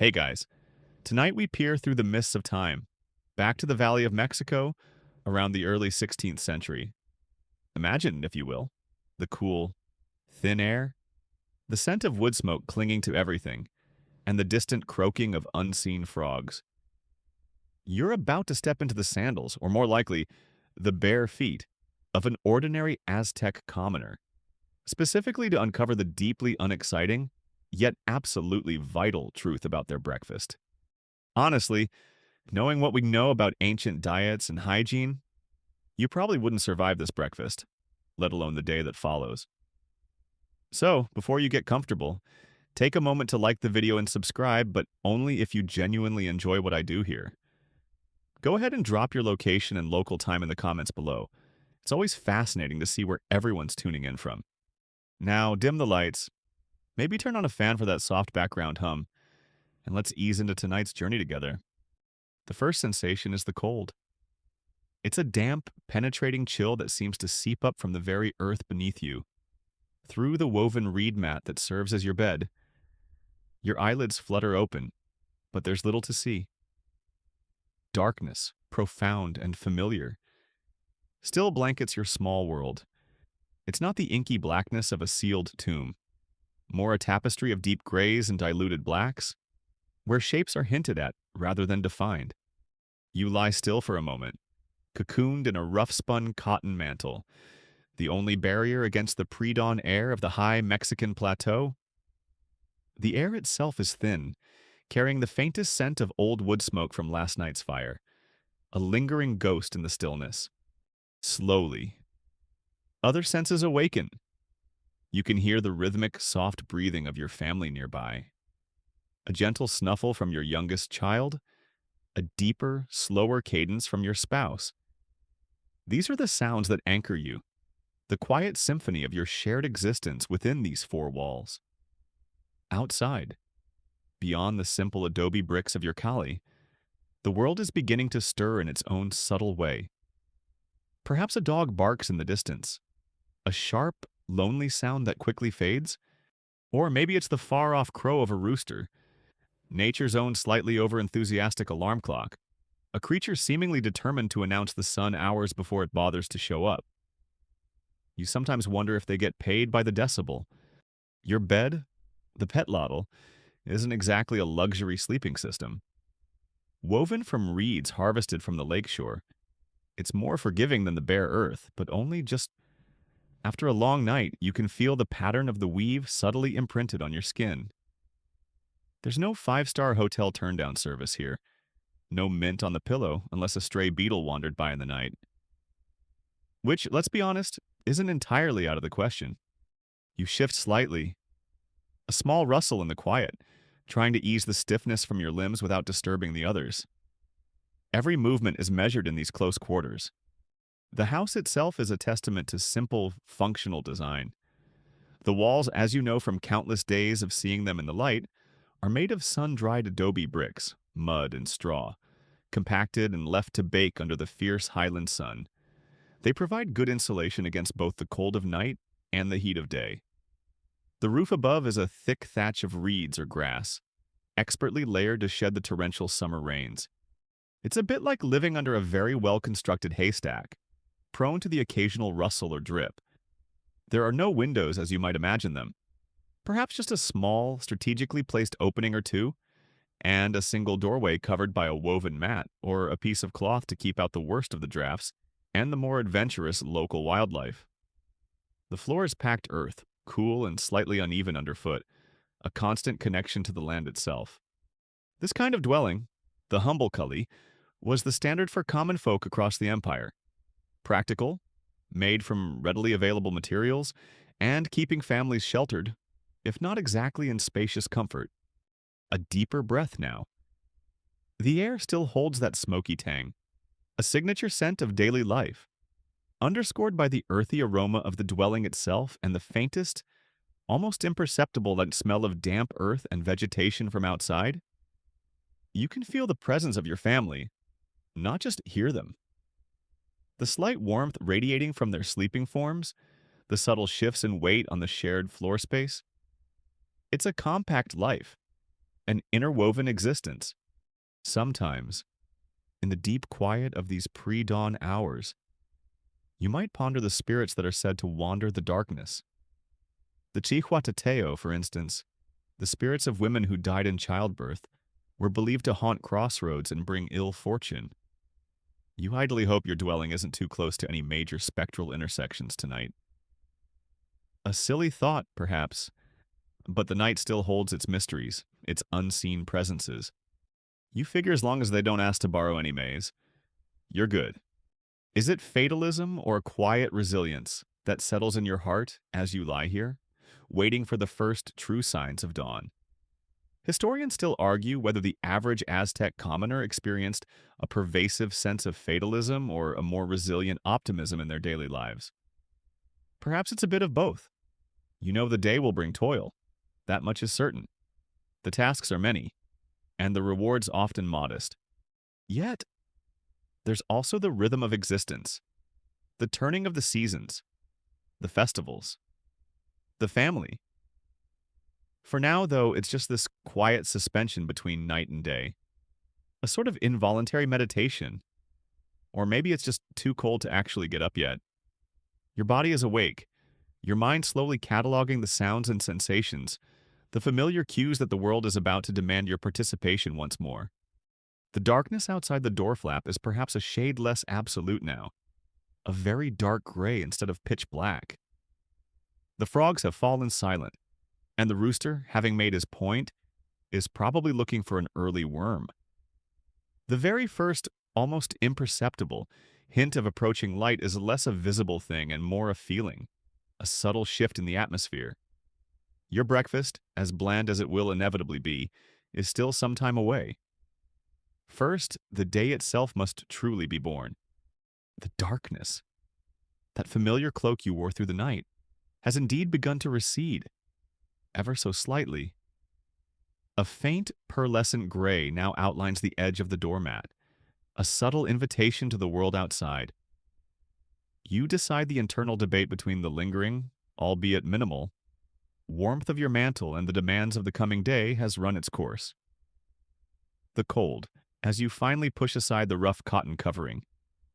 Hey guys, tonight we peer through the mists of time, back to the Valley of Mexico around the early 16th century. Imagine, if you will, the cool, thin air, the scent of wood smoke clinging to everything, and the distant croaking of unseen frogs. You're about to step into the sandals, or more likely, the bare feet, of an ordinary Aztec commoner, specifically to uncover the deeply unexciting, yet absolutely vital truth about their breakfast. Honestly, knowing what we know about ancient diets and hygiene, you probably wouldn't survive this breakfast, let alone the day that follows. So, before you get comfortable, take a moment to like the video and subscribe, but only if you genuinely enjoy what I do here. Go ahead and drop your location and local time in the comments below. It's always fascinating to see where everyone's tuning in from. Now, dim the lights, maybe turn on a fan for that soft background hum, and let's ease into tonight's journey together. The first sensation is the cold. It's a damp, penetrating chill that seems to seep up from the very earth beneath you. Through the woven reed mat that serves as your bed, your eyelids flutter open, but there's little to see. Darkness, profound and familiar, still blankets your small world. It's not the inky blackness of a sealed tomb, more a tapestry of deep grays and diluted blacks, where shapes are hinted at rather than defined. You lie still for a moment, cocooned in a rough-spun cotton mantle, the only barrier against the pre-dawn air of the high Mexican plateau. The air itself is thin, carrying the faintest scent of old wood smoke from last night's fire, a lingering ghost in the stillness. Slowly, other senses awaken. You can hear the rhythmic, soft breathing of your family nearby, a gentle snuffle from your youngest child, a deeper, slower cadence from your spouse. These are the sounds that anchor you, the quiet symphony of your shared existence within these four walls. Outside, beyond the simple adobe bricks of your Cali, the world is beginning to stir in its own subtle way. Perhaps a dog barks in the distance, a sharp, lonely sound that quickly fades, or maybe it's the far-off crow of a rooster, nature's own slightly over-enthusiastic alarm clock, a creature seemingly determined to announce the sun hours before it bothers to show up. You sometimes wonder if they get paid by the decibel. Your bed, the pet lottle, isn't exactly a luxury sleeping system. Woven from reeds harvested from the lakeshore, it's more forgiving than the bare earth, but only just after a long night, you can feel the pattern of the weave subtly imprinted on your skin. There's no five-star hotel turn-down service here. No mint on the pillow unless a stray beetle wandered by in the night. Which, let's be honest, isn't entirely out of the question. You shift slightly, a small rustle in the quiet, trying to ease the stiffness from your limbs without disturbing the others. Every movement is measured in these close quarters. The house itself is a testament to simple, functional design. The walls, as you know from countless days of seeing them in the light, are made of sun-dried adobe bricks, mud and straw, compacted and left to bake under the fierce highland sun. They provide good insulation against both the cold of night and the heat of day. The roof above is a thick thatch of reeds or grass, expertly layered to shed the torrential summer rains. It's a bit like living under a very well-constructed haystack, prone to the occasional rustle or drip. There are no windows as you might imagine them. Perhaps just a small, strategically placed opening or two, and a single doorway covered by a woven mat or a piece of cloth to keep out the worst of the drafts and the more adventurous local wildlife. The floor is packed earth, cool and slightly uneven underfoot, a constant connection to the land itself. This kind of dwelling, the humble cully, was the standard for common folk across the empire. Practical, made from readily available materials, and keeping families sheltered, if not exactly in spacious comfort. A deeper breath now. The air still holds that smoky tang, a signature scent of daily life, underscored by the earthy aroma of the dwelling itself and the faintest, almost imperceptible smell of damp earth and vegetation from outside. You can feel the presence of your family, not just hear them. The slight warmth radiating from their sleeping forms, the subtle shifts in weight on the shared floor space. It's a compact life, an interwoven existence. Sometimes, in the deep quiet of these pre-dawn hours, you might ponder the spirits that are said to wander the darkness. The Chihuatateo, for instance, the spirits of women who died in childbirth, were believed to haunt crossroads and bring ill fortune. You idly hope your dwelling isn't too close to any major spectral intersections tonight. A silly thought, perhaps, but the night still holds its mysteries, its unseen presences. You figure as long as they don't ask to borrow any maze, you're good. Is it fatalism or quiet resilience that settles in your heart as you lie here, waiting for the first true signs of dawn? Historians still argue whether the average Aztec commoner experienced a pervasive sense of fatalism or a more resilient optimism in their daily lives. Perhaps it's a bit of both. You know the day will bring toil. That much is certain. The tasks are many, and the rewards often modest. Yet, there's also the rhythm of existence, the turning of the seasons, the festivals, the family. For now, though, it's just this quiet suspension between night and day, a sort of involuntary meditation. Or maybe it's just too cold to actually get up yet. Your body is awake, your mind slowly cataloging the sounds and sensations, the familiar cues that the world is about to demand your participation once more. The darkness outside the door flap is perhaps a shade less absolute now, a very dark gray instead of pitch black. The frogs have fallen silent, and the rooster, having made his point, is probably looking for an early worm. The very first, almost imperceptible, hint of approaching light is less a visible thing and more a feeling, a subtle shift in the atmosphere. Your breakfast, as bland as it will inevitably be, is still some time away. First, the day itself must truly be born. The darkness, that familiar cloak you wore through the night, has indeed begun to recede, ever so slightly. A faint, pearlescent gray now outlines the edge of the doormat, a subtle invitation to the world outside. You decide the internal debate between the lingering, albeit minimal, warmth of your mantle and the demands of the coming day has run its course. The cold, as you finally push aside the rough cotton covering,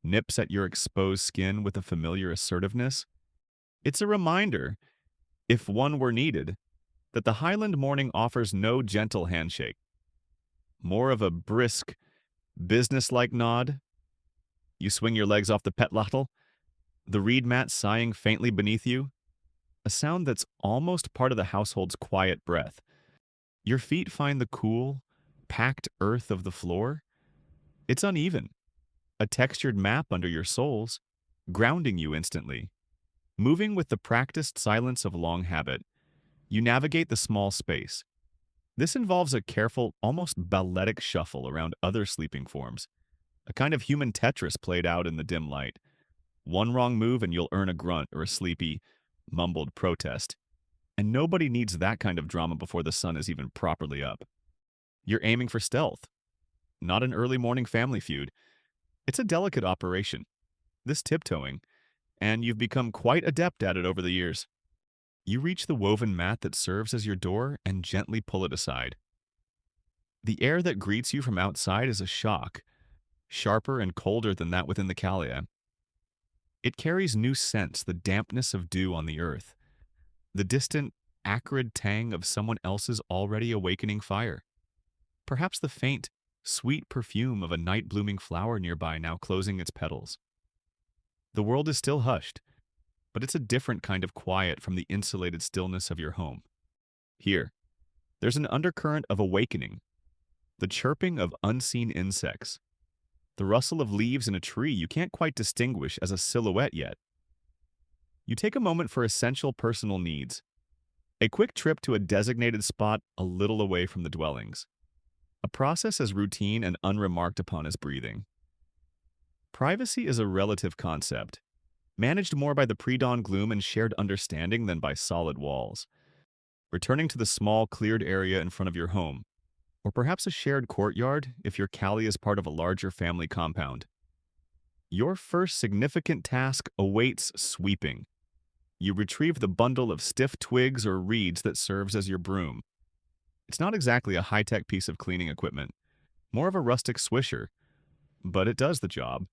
nips at your exposed skin with a familiar assertiveness. It's a reminder, if one were needed, that the Highland morning offers no gentle handshake. More of a brisk, business-like nod. You swing your legs off the petlattle, the reed mat sighing faintly beneath you, a sound that's almost part of the household's quiet breath. Your feet find the cool, packed earth of the floor. It's uneven, a textured map under your soles, grounding you instantly. Moving with the practiced silence of long habit, you navigate the small space. This involves a careful, almost balletic shuffle around other sleeping forms, a kind of human Tetris played out in the dim light. One wrong move and you'll earn a grunt or a sleepy, mumbled protest. And nobody needs that kind of drama before the sun is even properly up. You're aiming for stealth, not an early morning family feud. It's a delicate operation, this tiptoeing, and you've become quite adept at it over the years. You reach the woven mat that serves as your door and gently pull it aside. The air that greets you from outside is a shock, sharper and colder than that within the Calia. It carries new scents, the dampness of dew on the earth, the distant, acrid tang of someone else's already awakening fire. Perhaps the faint, sweet perfume of a night-blooming flower nearby now closing its petals. The world is still hushed, but it's a different kind of quiet from the insulated stillness of your home. Here, there's an undercurrent of awakening, the chirping of unseen insects, the rustle of leaves in a tree you can't quite distinguish as a silhouette yet. You take a moment for essential personal needs, a quick trip to a designated spot a little away from the dwellings, a process as routine and unremarked upon as breathing. Privacy is a relative concept, managed more by the pre-dawn gloom and shared understanding than by solid walls. Returning to the small, cleared area in front of your home, or perhaps a shared courtyard if your Cali is part of a larger family compound. Your first significant task awaits sweeping. You retrieve the bundle of stiff twigs or reeds that serves as your broom. It's not exactly a high-tech piece of cleaning equipment, more of a rustic swisher, but it does the job.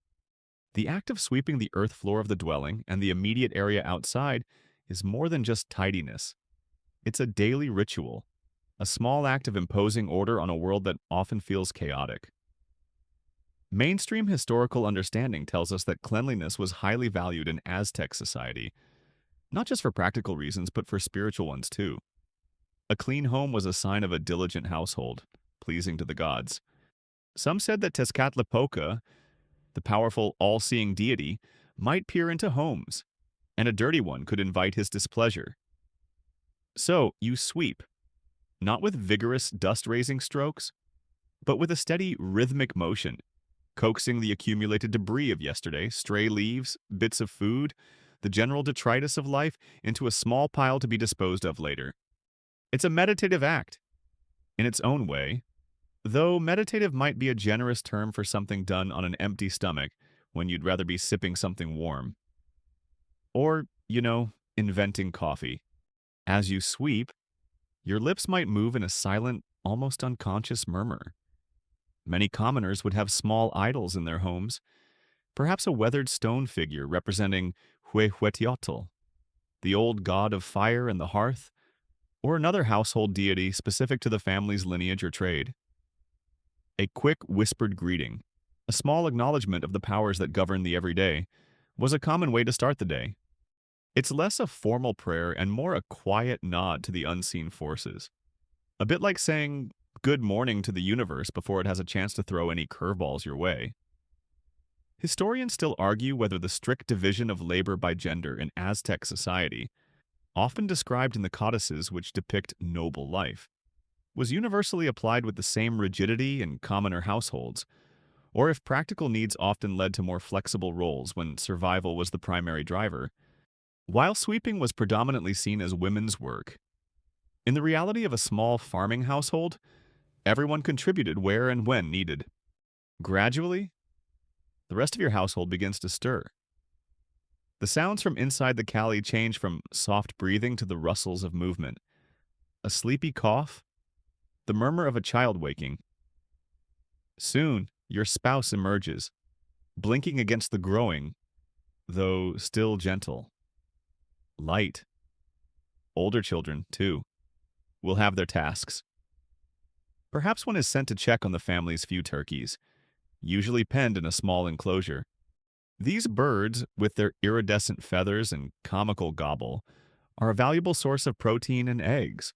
The act of sweeping the earth floor of the dwelling and the immediate area outside is more than just tidiness. It's a daily ritual, a small act of imposing order on a world that often feels chaotic. Mainstream historical understanding tells us that cleanliness was highly valued in Aztec society, not just for practical reasons, but for spiritual ones too. A clean home was a sign of a diligent household, pleasing to the gods. Some said that Tezcatlipoca, the powerful, all-seeing deity, might peer into homes, and a dirty one could invite his displeasure. So, you sweep, not with vigorous dust-raising strokes, but with a steady, rhythmic motion, coaxing the accumulated debris of yesterday, stray leaves, bits of food, the general detritus of life, into a small pile to be disposed of later. It's a meditative act, in its own way, though meditative might be a generous term for something done on an empty stomach when you'd rather be sipping something warm. Or, inventing coffee. As you sweep, your lips might move in a silent, almost unconscious murmur. Many commoners would have small idols in their homes, perhaps a weathered stone figure representing Huehuetiotl, the old god of fire and the hearth, or another household deity specific to the family's lineage or trade. A quick, whispered greeting, a small acknowledgement of the powers that govern the everyday, was a common way to start the day. It's less a formal prayer and more a quiet nod to the unseen forces. A bit like saying good morning to the universe before it has a chance to throw any curveballs your way. Historians still argue whether the strict division of labor by gender in Aztec society, often described in the codices which depict noble life, was universally applied with the same rigidity in commoner households, or if practical needs often led to more flexible roles when survival was the primary driver. While sweeping was predominantly seen as women's work, in the reality of a small farming household, everyone contributed where and when needed. Gradually, the rest of your household begins to stir. The sounds from inside the Cali change from soft breathing to the rustles of movement. A sleepy cough, the murmur of a child waking. Soon, your spouse emerges, blinking against the growing, though still gentle. Light. Older children, too, will have their tasks. Perhaps one is sent to check on the family's few turkeys, usually penned in a small enclosure. These birds, with their iridescent feathers and comical gobble, are a valuable source of protein and eggs,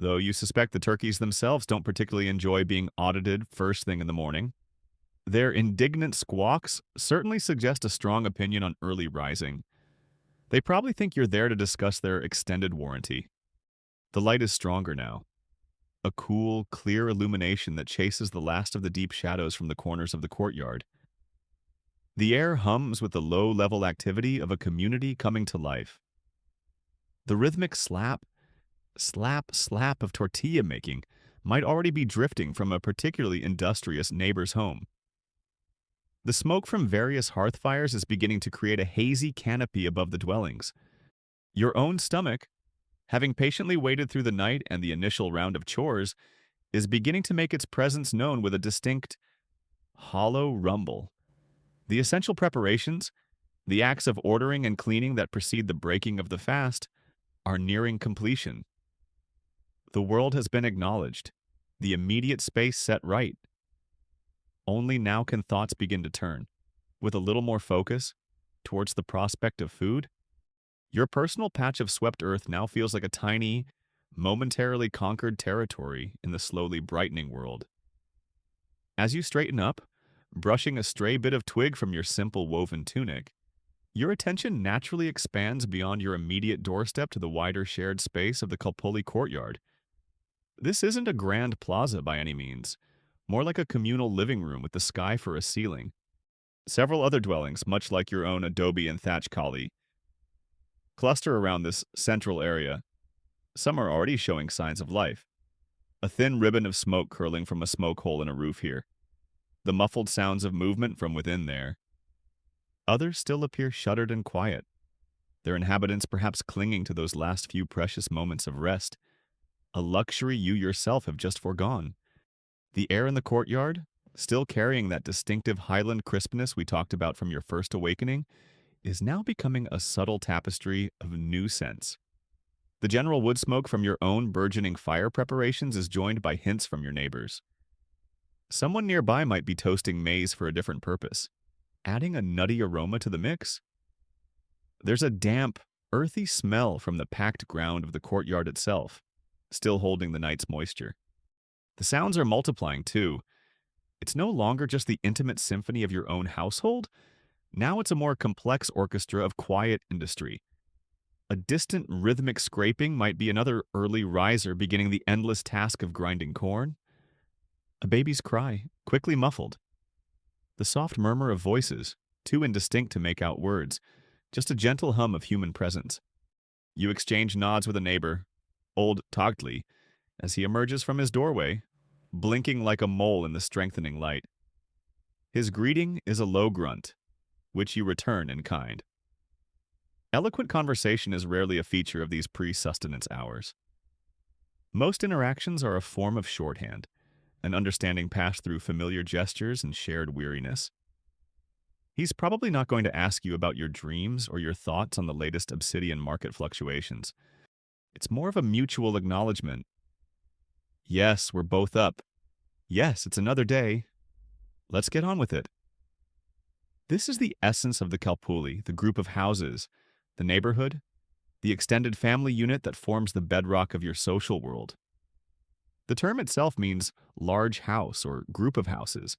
though you suspect the turkeys themselves don't particularly enjoy being audited first thing in the morning. Their indignant squawks certainly suggest a strong opinion on early rising. They probably think you're there to discuss their extended warranty. The light is stronger now. A cool, clear illumination that chases the last of the deep shadows from the corners of the courtyard. The air hums with the low-level activity of a community coming to life. The rhythmic slap, slap, slap of tortilla making might already be drifting from a particularly industrious neighbor's home. The smoke from various hearth fires is beginning to create a hazy canopy above the dwellings. Your own stomach, having patiently waited through the night and the initial round of chores, is beginning to make its presence known with a distinct, hollow rumble. The essential preparations, the acts of ordering and cleaning that precede the breaking of the fast, are nearing completion. The world has been acknowledged, the immediate space set right. Only now can thoughts begin to turn, with a little more focus, towards the prospect of food. Your personal patch of swept earth now feels like a tiny, momentarily conquered territory in the slowly brightening world. As you straighten up, brushing a stray bit of twig from your simple woven tunic, your attention naturally expands beyond your immediate doorstep to the wider shared space of the Kalpoli courtyard. This isn't a grand plaza by any means, more like a communal living room with the sky for a ceiling. Several other dwellings, much like your own adobe and thatch kali, cluster around this central area. Some are already showing signs of life. A thin ribbon of smoke curling from a smoke hole in a roof here. The muffled sounds of movement from within there. Others still appear shuttered and quiet, their inhabitants perhaps clinging to those last few precious moments of rest. a luxury you yourself have just foregone. The air in the courtyard, still carrying that distinctive highland crispness we talked about from your first awakening, is now becoming a subtle tapestry of new scents. The general wood smoke from your own burgeoning fire preparations is joined by hints from your neighbors. Someone nearby might be toasting maize for a different purpose, adding a nutty aroma to the mix. There's a damp, earthy smell from the packed ground of the courtyard itself, still holding the night's moisture. The sounds are multiplying too. It's no longer just the intimate symphony of your own household. Now it's a more complex orchestra of quiet industry. A distant rhythmic scraping might be another early riser beginning the endless task of grinding corn. A baby's cry, quickly muffled. The soft murmur of voices, too indistinct to make out words, just a gentle hum of human presence. You exchange nods with a neighbor, old Togtli, as he emerges from his doorway, blinking like a mole in the strengthening light. His greeting is a low grunt, which you return in kind. Eloquent conversation is rarely a feature of these pre-sustenance hours. Most interactions are a form of shorthand, an understanding passed through familiar gestures and shared weariness. He's probably not going to ask you about your dreams or your thoughts on the latest obsidian market fluctuations. It's more of a mutual acknowledgement. Yes, we're both up. Yes, it's another day. Let's get on with it. This is the essence of the Kalpuli, the group of houses, the neighborhood, the extended family unit that forms the bedrock of your social world. The term itself means large house or group of houses,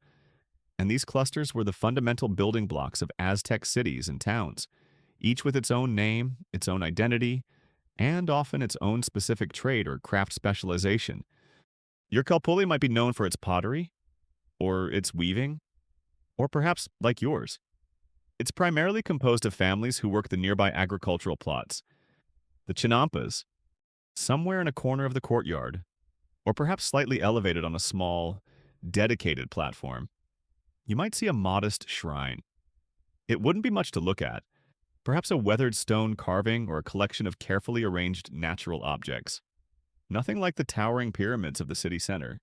and these clusters were the fundamental building blocks of Aztec cities and towns, each with its own name, its own identity, and often its own specific trade or craft specialization. Your Kalpuli might be known for its pottery, or its weaving, or perhaps like yours. It's primarily composed of families who work the nearby agricultural plots. The Chinampas, somewhere in a corner of the courtyard, or perhaps slightly elevated on a small, dedicated platform. You might see a modest shrine. It wouldn't be much to look at, perhaps a weathered stone carving or a collection of carefully arranged natural objects. Nothing like the towering pyramids of the city center.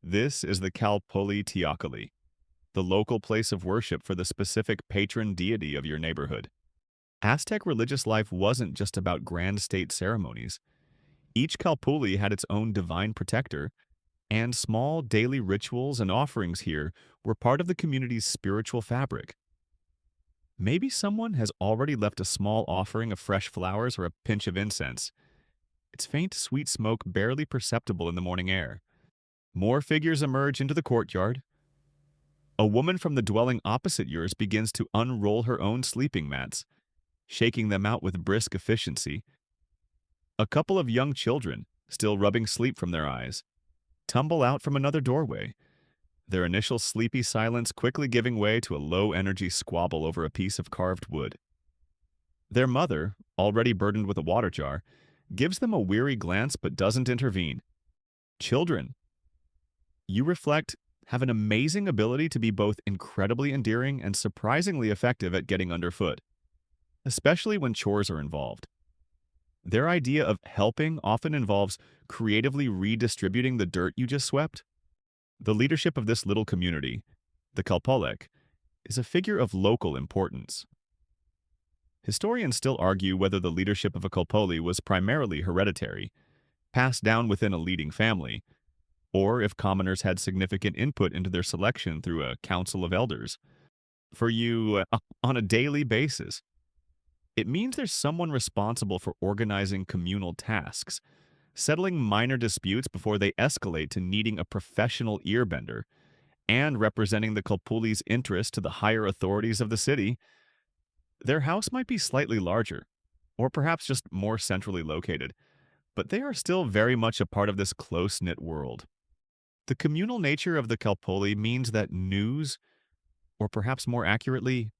This is the Kalpuli Teocalli, the local place of worship for the specific patron deity of your neighborhood. Aztec religious life wasn't just about grand state ceremonies. Each Kalpuli had its own divine protector, and small daily rituals and offerings here were part of the community's spiritual fabric. Maybe someone has already left a small offering of fresh flowers or a pinch of incense. Its faint, sweet smoke barely perceptible in the morning air. More figures emerge into the courtyard. A woman from the dwelling opposite yours begins to unroll her own sleeping mats, shaking them out with brisk efficiency. A couple of young children, still rubbing sleep from their eyes, tumble out from another doorway, their initial sleepy silence quickly giving way to a low-energy squabble over a piece of carved wood. Their mother, already burdened with a water jar, gives them a weary glance but doesn't intervene. Children, you reflect, have an amazing ability to be both incredibly endearing and surprisingly effective at getting underfoot, especially when chores are involved. Their idea of helping often involves creatively redistributing the dirt you just swept. The leadership of this little community, the Kalpolek, is a figure of local importance. Historians still argue whether the leadership of a Kalpoli was primarily hereditary, passed down within a leading family, or if commoners had significant input into their selection through a council of elders. For you, on a daily basis, it means there's someone responsible for organizing communal tasks, settling minor disputes before they escalate to needing a professional earbender, and representing the Kalpuli's interest to the higher authorities of the city. Their house might be slightly larger, or perhaps just more centrally located, but they are still very much a part of this close-knit world. The communal nature of the Kalpuli means that news, or perhaps more accurately,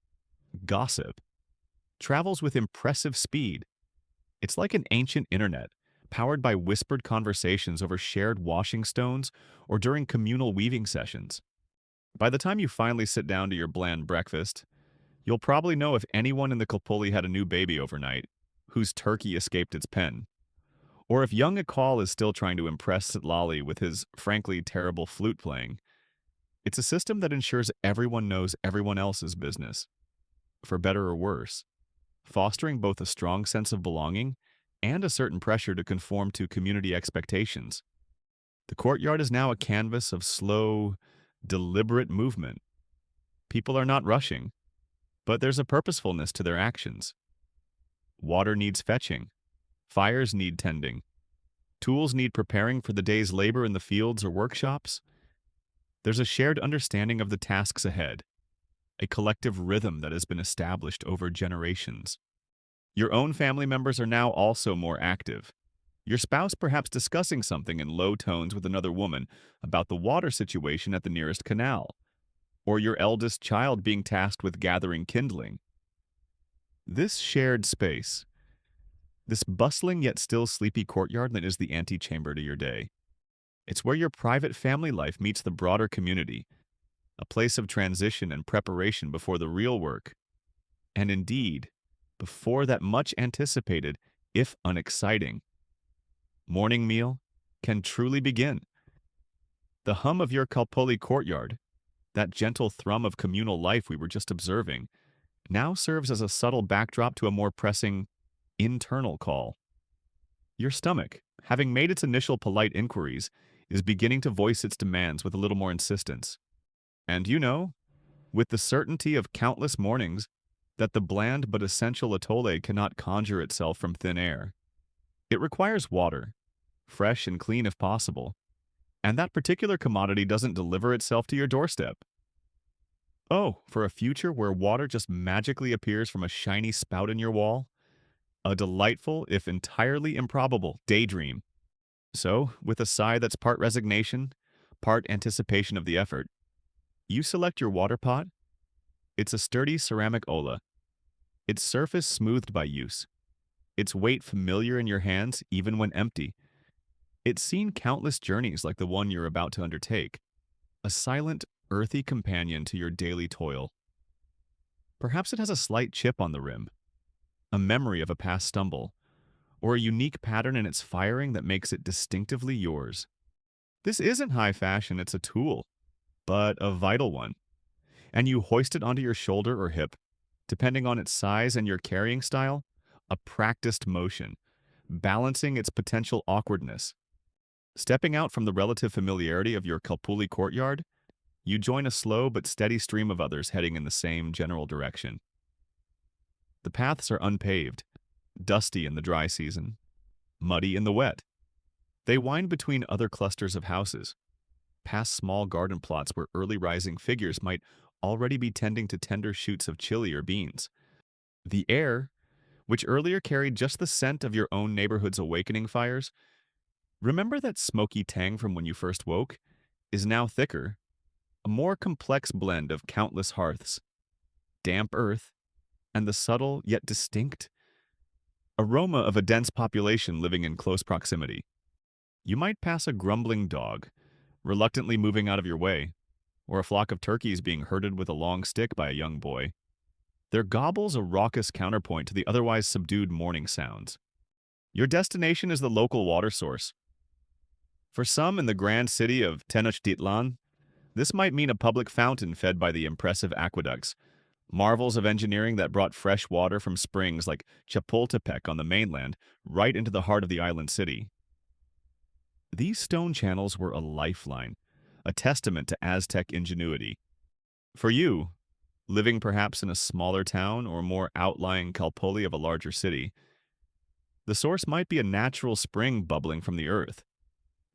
gossip, travels with impressive speed. It's like an ancient internet, powered by whispered conversations over shared washing stones or during communal weaving sessions. By the time you finally sit down to your bland breakfast, you'll probably know if anyone in the Kalpuli had a new baby overnight, whose turkey escaped its pen, Or if young Akal is still trying to impress Sitlali with his frankly terrible flute playing, it's a system that ensures everyone knows everyone else's business, for better or worse, fostering both a strong sense of belonging and a certain pressure to conform to community expectations. The courtyard is now a canvas of slow, deliberate movement. People are not rushing, but there's a purposefulness to their actions. Water needs fetching. Fires need tending. Tools need preparing for the day's labor in the fields or workshops. There's a shared understanding of the tasks ahead, a collective rhythm that has been established over generations. Your own family members are now also more active. Your spouse perhaps discussing something in low tones with another woman about the water situation at the nearest canal, or your eldest child being tasked with gathering kindling. This shared space, this bustling yet still sleepy courtyard that is the antechamber to your day. It's where your private family life meets the broader community, a place of transition and preparation before the real work, and indeed, before that much anticipated, if unexciting, morning meal can truly begin. The hum of your Kalpoli courtyard, that gentle thrum of communal life we were just observing, now serves as a subtle backdrop to a more pressing, internal call. Your stomach, having made its initial polite inquiries, is beginning to voice its demands with a little more insistence. And you know, with the certainty of countless mornings, that the bland but essential atole cannot conjure itself from thin air. It requires water, fresh and clean if possible, and that particular commodity doesn't deliver itself to your doorstep. Oh, for a future where water just magically appears from a shiny spout in your wall? A delightful, if entirely improbable, daydream. So, with a sigh that's part resignation, part anticipation of the effort, you select your water pot. It's a sturdy ceramic olla, its surface smoothed by use, its weight familiar in your hands even when empty. It's seen countless journeys like the one you're about to undertake, a silent, earthy companion to your daily toil. Perhaps it has a slight chip on the rim, a memory of a past stumble, or a unique pattern in its firing that makes it distinctively yours. This isn't high fashion, it's a tool, but a vital one. And you hoist it onto your shoulder or hip, depending on its size and your carrying style, a practiced motion, balancing its potential awkwardness. Stepping out from the relative familiarity of your Kalpuli courtyard, you join a slow but steady stream of others heading in the same general direction. The paths are unpaved, dusty in the dry season, muddy in the wet. They wind between other clusters of houses, past small garden plots where early rising figures might already be tending to tender shoots of chili or beans. The air, which earlier carried just the scent of your own neighborhood's awakening fires, remember that smoky tang from when you first woke, is now thicker, a more complex blend of countless hearths, damp earth, and the subtle yet distinct aroma of a dense population living in close proximity. You might pass a grumbling dog, reluctantly moving out of your way, or a flock of turkeys being herded with a long stick by a young boy. Their gobbles a raucous counterpoint to the otherwise subdued morning sounds. Your destination is the local water source. For some in the grand city of Tenochtitlan, this might mean a public fountain fed by the impressive aqueducts, marvels of engineering that brought fresh water from springs like Chapultepec on the mainland right into the heart of the island city. These stone channels were a lifeline, a testament to Aztec ingenuity. For you, living perhaps in a smaller town or more outlying Kalpoli of a larger city, the source might be a natural spring bubbling from the earth,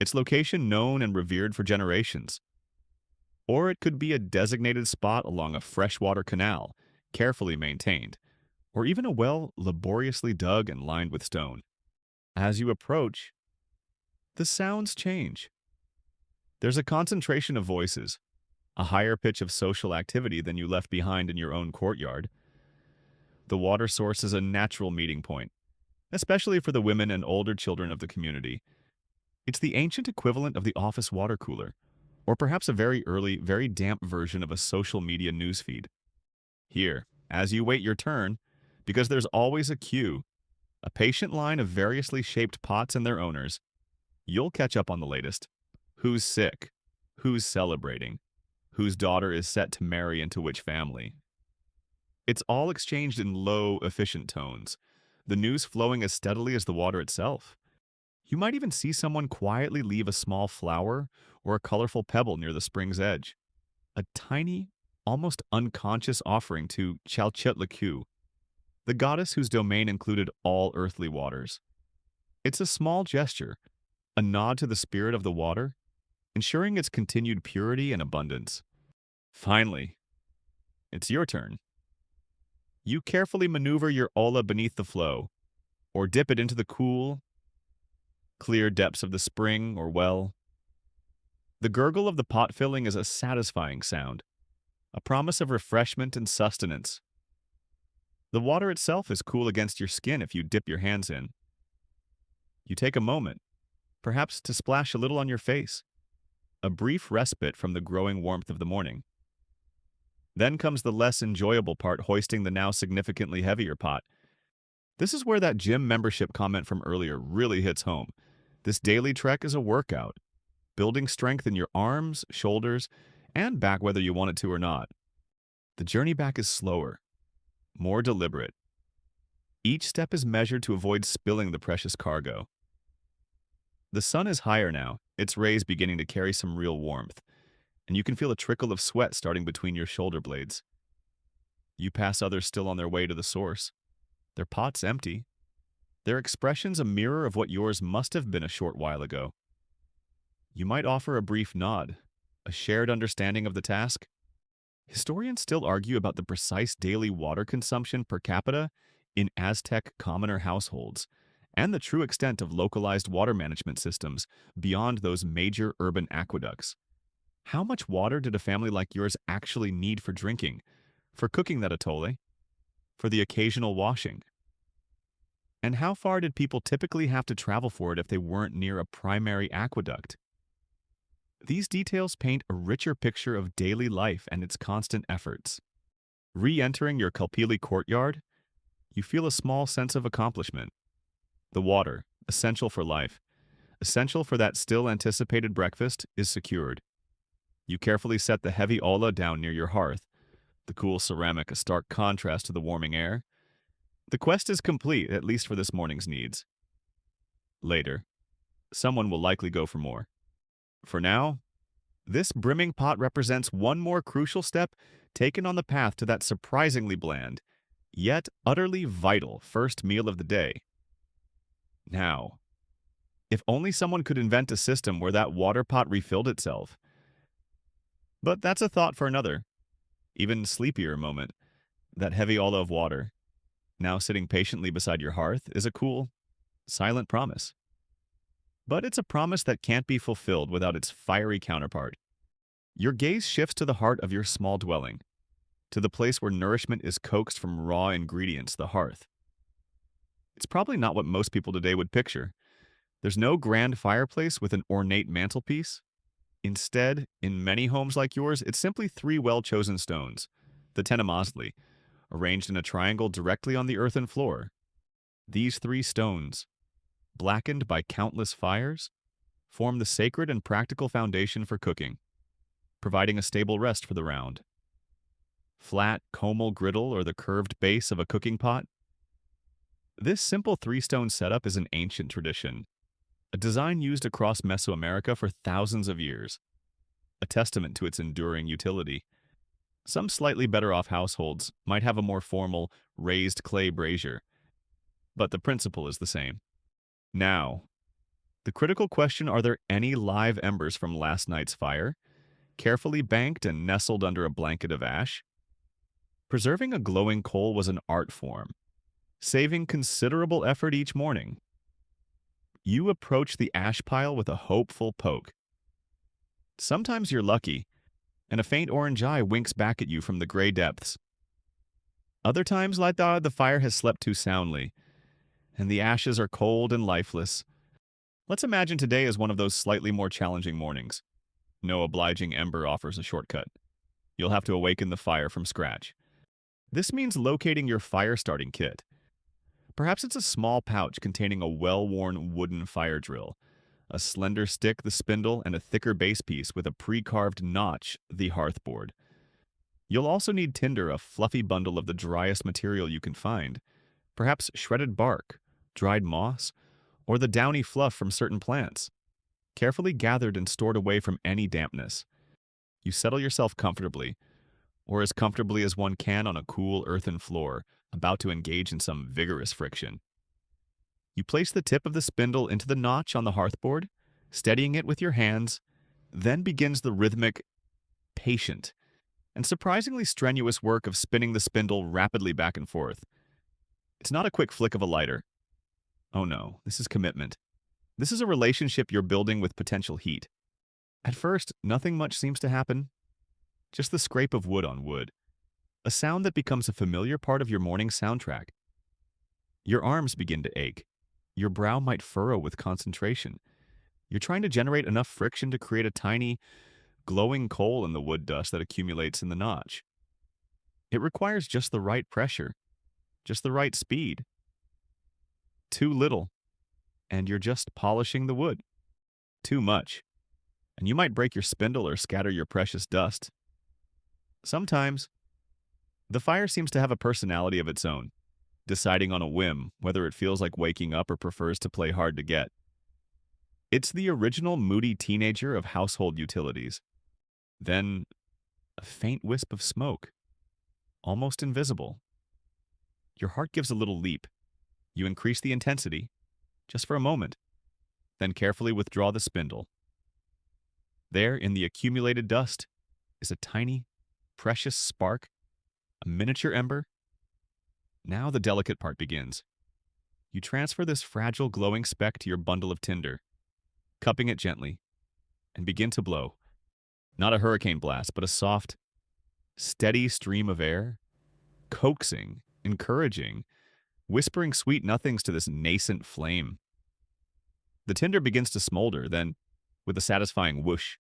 its location known and revered for generations. Or it could be a designated spot along a freshwater canal, carefully maintained, or even a well laboriously dug and lined with stone. As you approach, the sounds change. There's a concentration of voices, a higher pitch of social activity than you left behind in your own courtyard. The water source is a natural meeting point, especially for the women and older children of the community. It's the ancient equivalent of the office water cooler, or perhaps a very early, very damp version of a social media newsfeed. Here, as you wait your turn, because there's always a queue, A patient line of variously shaped pots and their owners. You'll catch up on the latest. Who's sick? Who's celebrating? Whose daughter is set to marry into which family? It's all exchanged in low, efficient tones, the news flowing as steadily as the water itself. You might even see someone quietly leave a small flower or a colorful pebble near the spring's edge. A tiny, almost unconscious offering to Chalchitlaku, the goddess whose domain included all earthly waters. It's a small gesture, a nod to the spirit of the water, ensuring its continued purity and abundance. Finally, it's your turn. You carefully maneuver your ola beneath the flow, or dip it into the cool, clear depths of the spring or well. The gurgle of the pot filling is a satisfying sound, a promise of refreshment and sustenance. The water itself is cool against your skin if you dip your hands in. You take a moment, perhaps to splash a little on your face, a brief respite from the growing warmth of the morning. Then comes the less enjoyable part, hoisting the now significantly heavier pot. This is where that gym membership comment from earlier really hits home. This daily trek is a workout, building strength in your arms, shoulders, and back whether you want it to or not. The journey back is slower, more deliberate. Each step is measured to avoid spilling the precious cargo. The sun is higher now, its rays beginning to carry some real warmth, and you can feel a trickle of sweat starting between your shoulder blades. You pass others still on their way to the source, their pots empty, their expressions a mirror of what yours must have been a short while ago. You might offer a brief nod, a shared understanding of the task. Historians still argue about the precise daily water consumption per capita in Aztec commoner households, and the true extent of localized water management systems beyond those major urban aqueducts. How much water did a family like yours actually need for drinking, for cooking that atole, for the occasional washing? And how far did people typically have to travel for it if they weren't near a primary aqueduct? These details paint a richer picture of daily life and its constant efforts. Re-entering your Kalpili courtyard, you feel a small sense of accomplishment. The water, essential for life, essential for that still anticipated breakfast, is secured. You carefully set the heavy olla down near your hearth, the cool ceramic a stark contrast to the warming air. The quest is complete, at least for this morning's needs. Later, someone will likely go for more. For now, this brimming pot represents one more crucial step taken on the path to that surprisingly bland, yet utterly vital first meal of the day. Now, if only someone could invent a system where that water pot refilled itself. But that's a thought for another, even sleepier moment. That heavy olla of water, now sitting patiently beside your hearth, is a cool, silent promise. But it's a promise that can't be fulfilled without its fiery counterpart. Your gaze shifts to the heart of your small dwelling, to the place where nourishment is coaxed from raw ingredients, the hearth. It's probably not what most people today would picture. There's no grand fireplace with an ornate mantelpiece. Instead, in many homes like yours, it's simply three well-chosen stones, the tenemazli, arranged in a triangle directly on the earthen floor. These three stones, blackened by countless fires, form the sacred and practical foundation for cooking, providing a stable rest for the round. Flat, comal griddle or the curved base of a cooking pot. This simple three-stone setup is an ancient tradition, a design used across Mesoamerica for thousands of years, a testament to its enduring utility. Some slightly better-off households might have a more formal, raised clay brazier, but the principle is the same. Now, the critical question: are there any live embers from last night's fire, carefully banked and nestled under a blanket of ash? Preserving a glowing coal was an art form, saving considerable effort each morning. You approach the ash pile with a hopeful poke. Sometimes you're lucky, and a faint orange eye winks back at you from the gray depths. Other times, the fire has slept too soundly, and the ashes are cold and lifeless. Let's imagine today is one of those slightly more challenging mornings. No obliging ember offers a shortcut. You'll have to awaken the fire from scratch. This means locating your fire starting kit. Perhaps it's a small pouch containing a well-worn wooden fire drill, a slender stick, the spindle, and a thicker base piece with a pre-carved notch, the hearthboard. You'll also need tinder, a fluffy bundle of the driest material you can find, perhaps shredded bark, dried moss, or the downy fluff from certain plants, carefully gathered and stored away from any dampness. You settle yourself comfortably, or as comfortably as one can on a cool earthen floor, about to engage in some vigorous friction. You place the tip of the spindle into the notch on the hearthboard, steadying it with your hands, then begins the rhythmic, patient, and surprisingly strenuous work of spinning the spindle rapidly back and forth. It's not a quick flick of a lighter. Oh no, this is commitment. This is a relationship you're building with potential heat. At first, nothing much seems to happen. Just the scrape of wood on wood. A sound that becomes a familiar part of your morning soundtrack. Your arms begin to ache. Your brow might furrow with concentration. You're trying to generate enough friction to create a tiny, glowing coal in the wood dust that accumulates in the notch. It requires just the right pressure, just the right speed. Too little, and you're just polishing the wood. Too much, and you might break your spindle or scatter your precious dust. Sometimes, the fire seems to have a personality of its own, deciding on a whim whether it feels like waking up or prefers to play hard to get. It's the original moody teenager of household utilities. Then, a faint wisp of smoke, almost invisible. Your heart gives a little leap. You increase the intensity, just for a moment, then carefully withdraw the spindle. There, in the accumulated dust, is a tiny, precious spark, a miniature ember. Now the delicate part begins. You transfer this fragile glowing speck to your bundle of tinder, cupping it gently, and begin to blow. Not a hurricane blast, but a soft, steady stream of air, coaxing, encouraging, whispering sweet nothings to this nascent flame. The tinder begins to smolder, then, with a satisfying whoosh,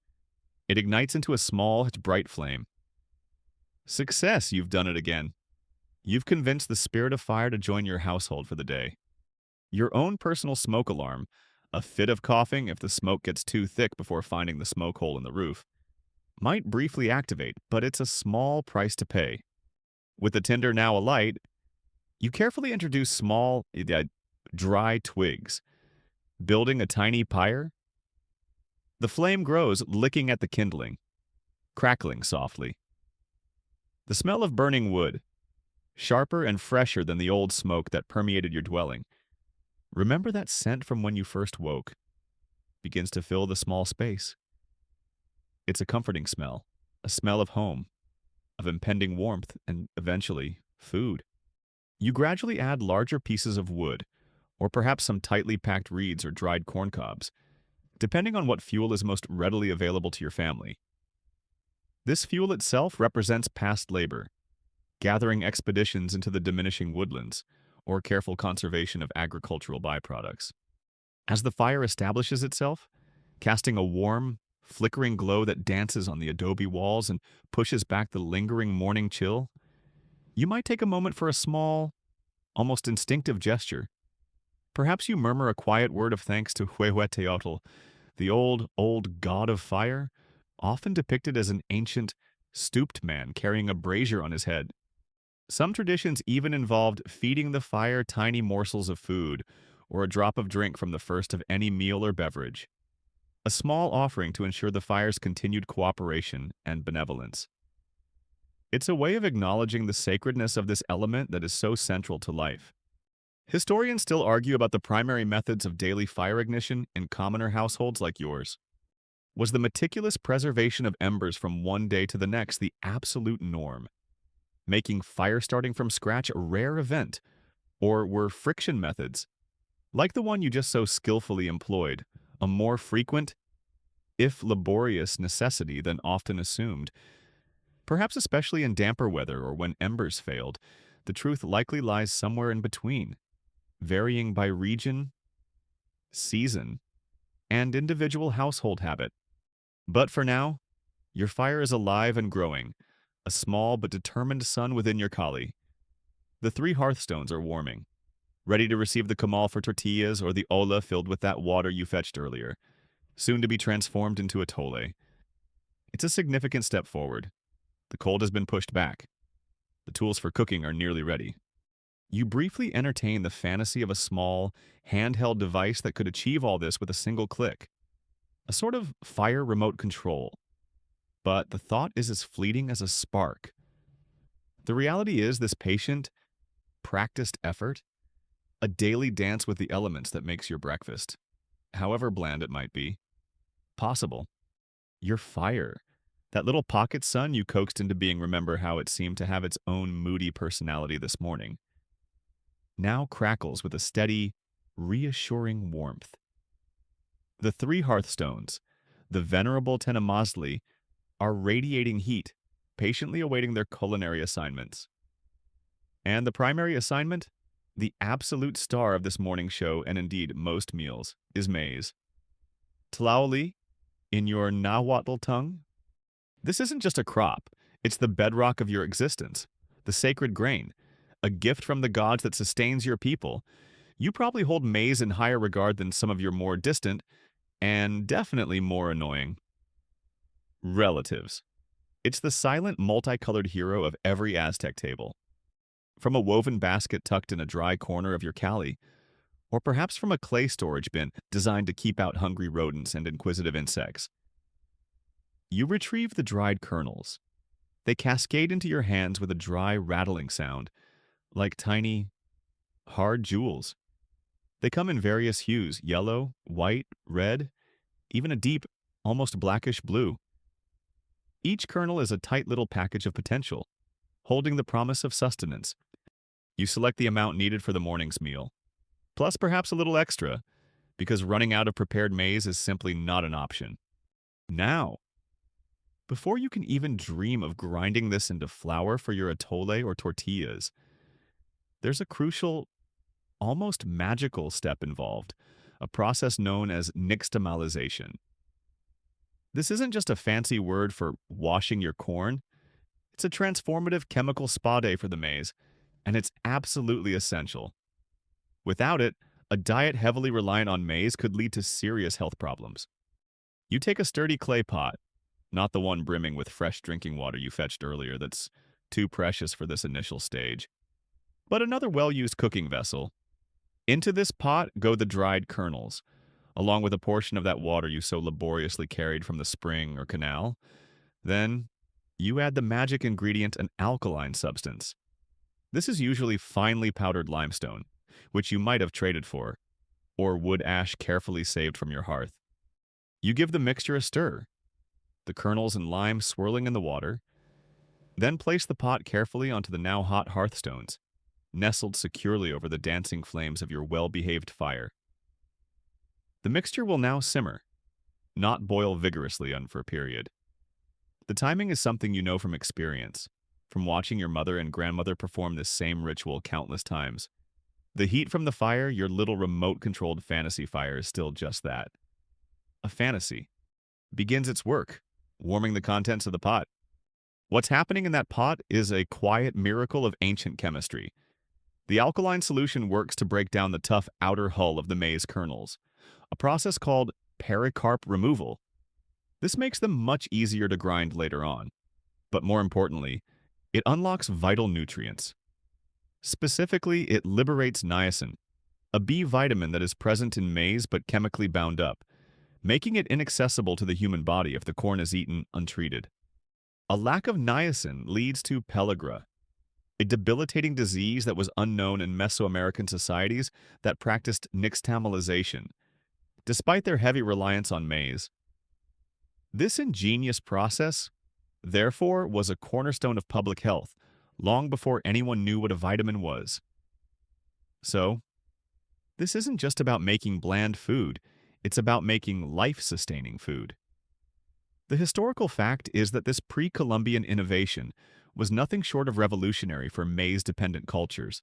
it ignites into a small, bright flame. Success, you've done it again. You've convinced the spirit of fire to join your household for the day. Your own personal smoke alarm, a fit of coughing if the smoke gets too thick before finding the smoke hole in the roof, might briefly activate, but it's a small price to pay. With the tinder now alight, you carefully introduce small, dry twigs, building a tiny pyre. The flame grows, licking at the kindling, crackling softly. The smell of burning wood, sharper and fresher than the old smoke that permeated your dwelling. Remember that scent from when you first woke, begins to fill the small space. It's a comforting smell, a smell of home, of impending warmth, and eventually, food. You gradually add larger pieces of wood, or perhaps some tightly packed reeds or dried corn cobs, depending on what fuel is most readily available to your family. This fuel itself represents past labor, gathering expeditions into the diminishing woodlands, or careful conservation of agricultural byproducts. As the fire establishes itself, casting a warm, flickering glow that dances on the adobe walls and pushes back the lingering morning chill, you might take a moment for a small, almost instinctive gesture. Perhaps you murmur a quiet word of thanks to Huehueteotl, the old god of fire, often depicted as an ancient, stooped man carrying a brazier on his head. Some traditions even involved feeding the fire tiny morsels of food or a drop of drink from the first of any meal or beverage, a small offering to ensure the fire's continued cooperation and benevolence. It's a way of acknowledging the sacredness of this element that is so central to life. Historians still argue about the primary methods of daily fire ignition in commoner households like yours. Was the meticulous preservation of embers from one day to the next the absolute norm, making fire starting from scratch a rare event? Or were friction methods, like the one you just so skillfully employed, a more frequent, if laborious necessity than often assumed? Perhaps especially in damper weather or when embers failed, the truth likely lies somewhere in between, varying by region, season, and individual household habit. But for now, your fire is alive and growing, a small but determined sun within your collie. The 3 hearthstones are warming. ready to receive the comal for tortillas or the olla filled with that water you fetched earlier, soon to be transformed into a tole. It's a significant step forward. The cold has been pushed back. The tools for cooking are nearly ready. You briefly entertain the fantasy of a small, handheld device that could achieve all this with a single click. A sort of fire remote control. But the thought is as fleeting as a spark. The reality is this patient, practiced effort, a daily dance with the elements that makes your breakfast, however bland it might be, possible. Your fire, that little pocket sun you coaxed into being, remember how it seemed to have its own moody personality this morning, now crackles with a steady, reassuring warmth. The three hearthstones, the venerable Tenemasli, are radiating heat, patiently awaiting their culinary assignments. And the primary assignment, the absolute star of this morning show, and indeed most meals, is maize. Tlaoli, in your Nahuatl tongue, this isn't just a crop, it's the bedrock of your existence, the sacred grain, a gift from the gods that sustains your people. You probably hold maize in higher regard than some of your more distant, and definitely more annoying, relatives. It's the silent, multicolored hero of every Aztec table. From a woven basket tucked in a dry corner of your cali, or perhaps from a clay storage bin designed to keep out hungry rodents and inquisitive insects. You retrieve the dried kernels. They cascade into your hands with a dry, rattling sound, like tiny, hard jewels. They come in various hues: yellow, white, red, even a deep, almost blackish blue. Each kernel is a tight little package of potential, holding the promise of sustenance. You select the amount needed for the morning's meal, plus perhaps a little extra, because running out of prepared maize is simply not an option. Now, before you can even dream of grinding this into flour for your atole or tortillas, there's a crucial, almost magical step involved, a process known as nixtamalization. This isn't just a fancy word for washing your corn. It's a transformative chemical spa day for the maize, and it's absolutely essential. Without it, a diet heavily reliant on maize could lead to serious health problems. You take a sturdy clay pot, not the one brimming with fresh drinking water you fetched earlier that's too precious for this initial stage, but another well-used cooking vessel. Into this pot go the dried kernels, along with a portion of that water you so laboriously carried from the spring or canal. Then, you add the magic ingredient, an alkaline substance. This is usually finely powdered limestone, which you might have traded for, or wood ash carefully saved from your hearth. You give the mixture a stir, the kernels and lime swirling in the water, then place the pot carefully onto the now hot hearthstones, nestled securely over the dancing flames of your well-behaved fire. The mixture will now simmer, not boil vigorously for a period. The timing is something you know from experience, from watching your mother and grandmother perform this same ritual countless times. The heat from the fire, your little remote-controlled fantasy fire, is still just that. A fantasy. Begins its work, warming the contents of the pot. What's happening in that pot is a quiet miracle of ancient chemistry. The alkaline solution works to break down the tough outer hull of the maize kernels, a process called pericarp removal. This makes them much easier to grind later on. But more importantly, it unlocks vital nutrients. Specifically, it liberates niacin, a B vitamin that is present in maize but chemically bound up, making it inaccessible to the human body if the corn is eaten untreated. A lack of niacin leads to pellagra, a debilitating disease that was unknown in Mesoamerican societies that practiced nixtamalization, despite their heavy reliance on maize. This ingenious process, therefore, was a cornerstone of public health, long before anyone knew what a vitamin was. So, this isn't just about making bland food, it's about making life-sustaining food. The historical fact is that this pre-Columbian innovation was nothing short of revolutionary for maize-dependent cultures.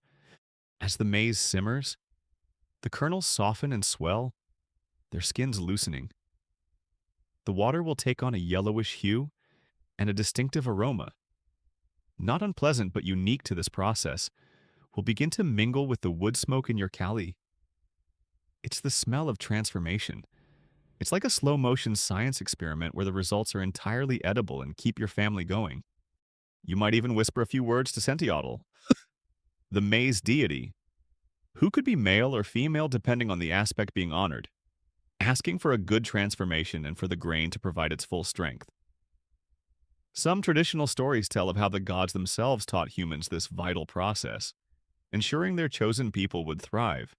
As the maize simmers, the kernels soften and swell, their skins loosening. The water will take on a yellowish hue and a distinctive aroma. Not unpleasant but unique to this process, will begin to mingle with the wood smoke in your cali. It's the smell of transformation. It's like a slow-motion science experiment where the results are entirely edible and keep your family going. You might even whisper a few words to Sentiotl, the maize deity, who could be male or female depending on the aspect being honored, asking for a good transformation and for the grain to provide its full strength. Some traditional stories tell of how the gods themselves taught humans this vital process, ensuring their chosen people would thrive.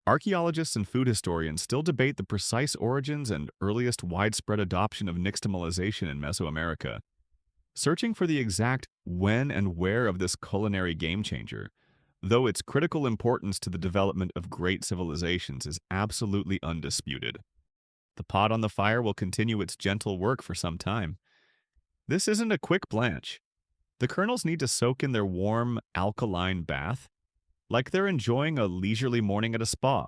Archaeologists and food historians still debate the precise origins and earliest widespread adoption of nixtamalization in Mesoamerica, searching for the exact when and where of this culinary game-changer, though its critical importance to the development of great civilizations is absolutely undisputed. The pot on the fire will continue its gentle work for some time. This isn't a quick blanch. The kernels need to soak in their warm, alkaline bath, like they're enjoying a leisurely morning at a spa,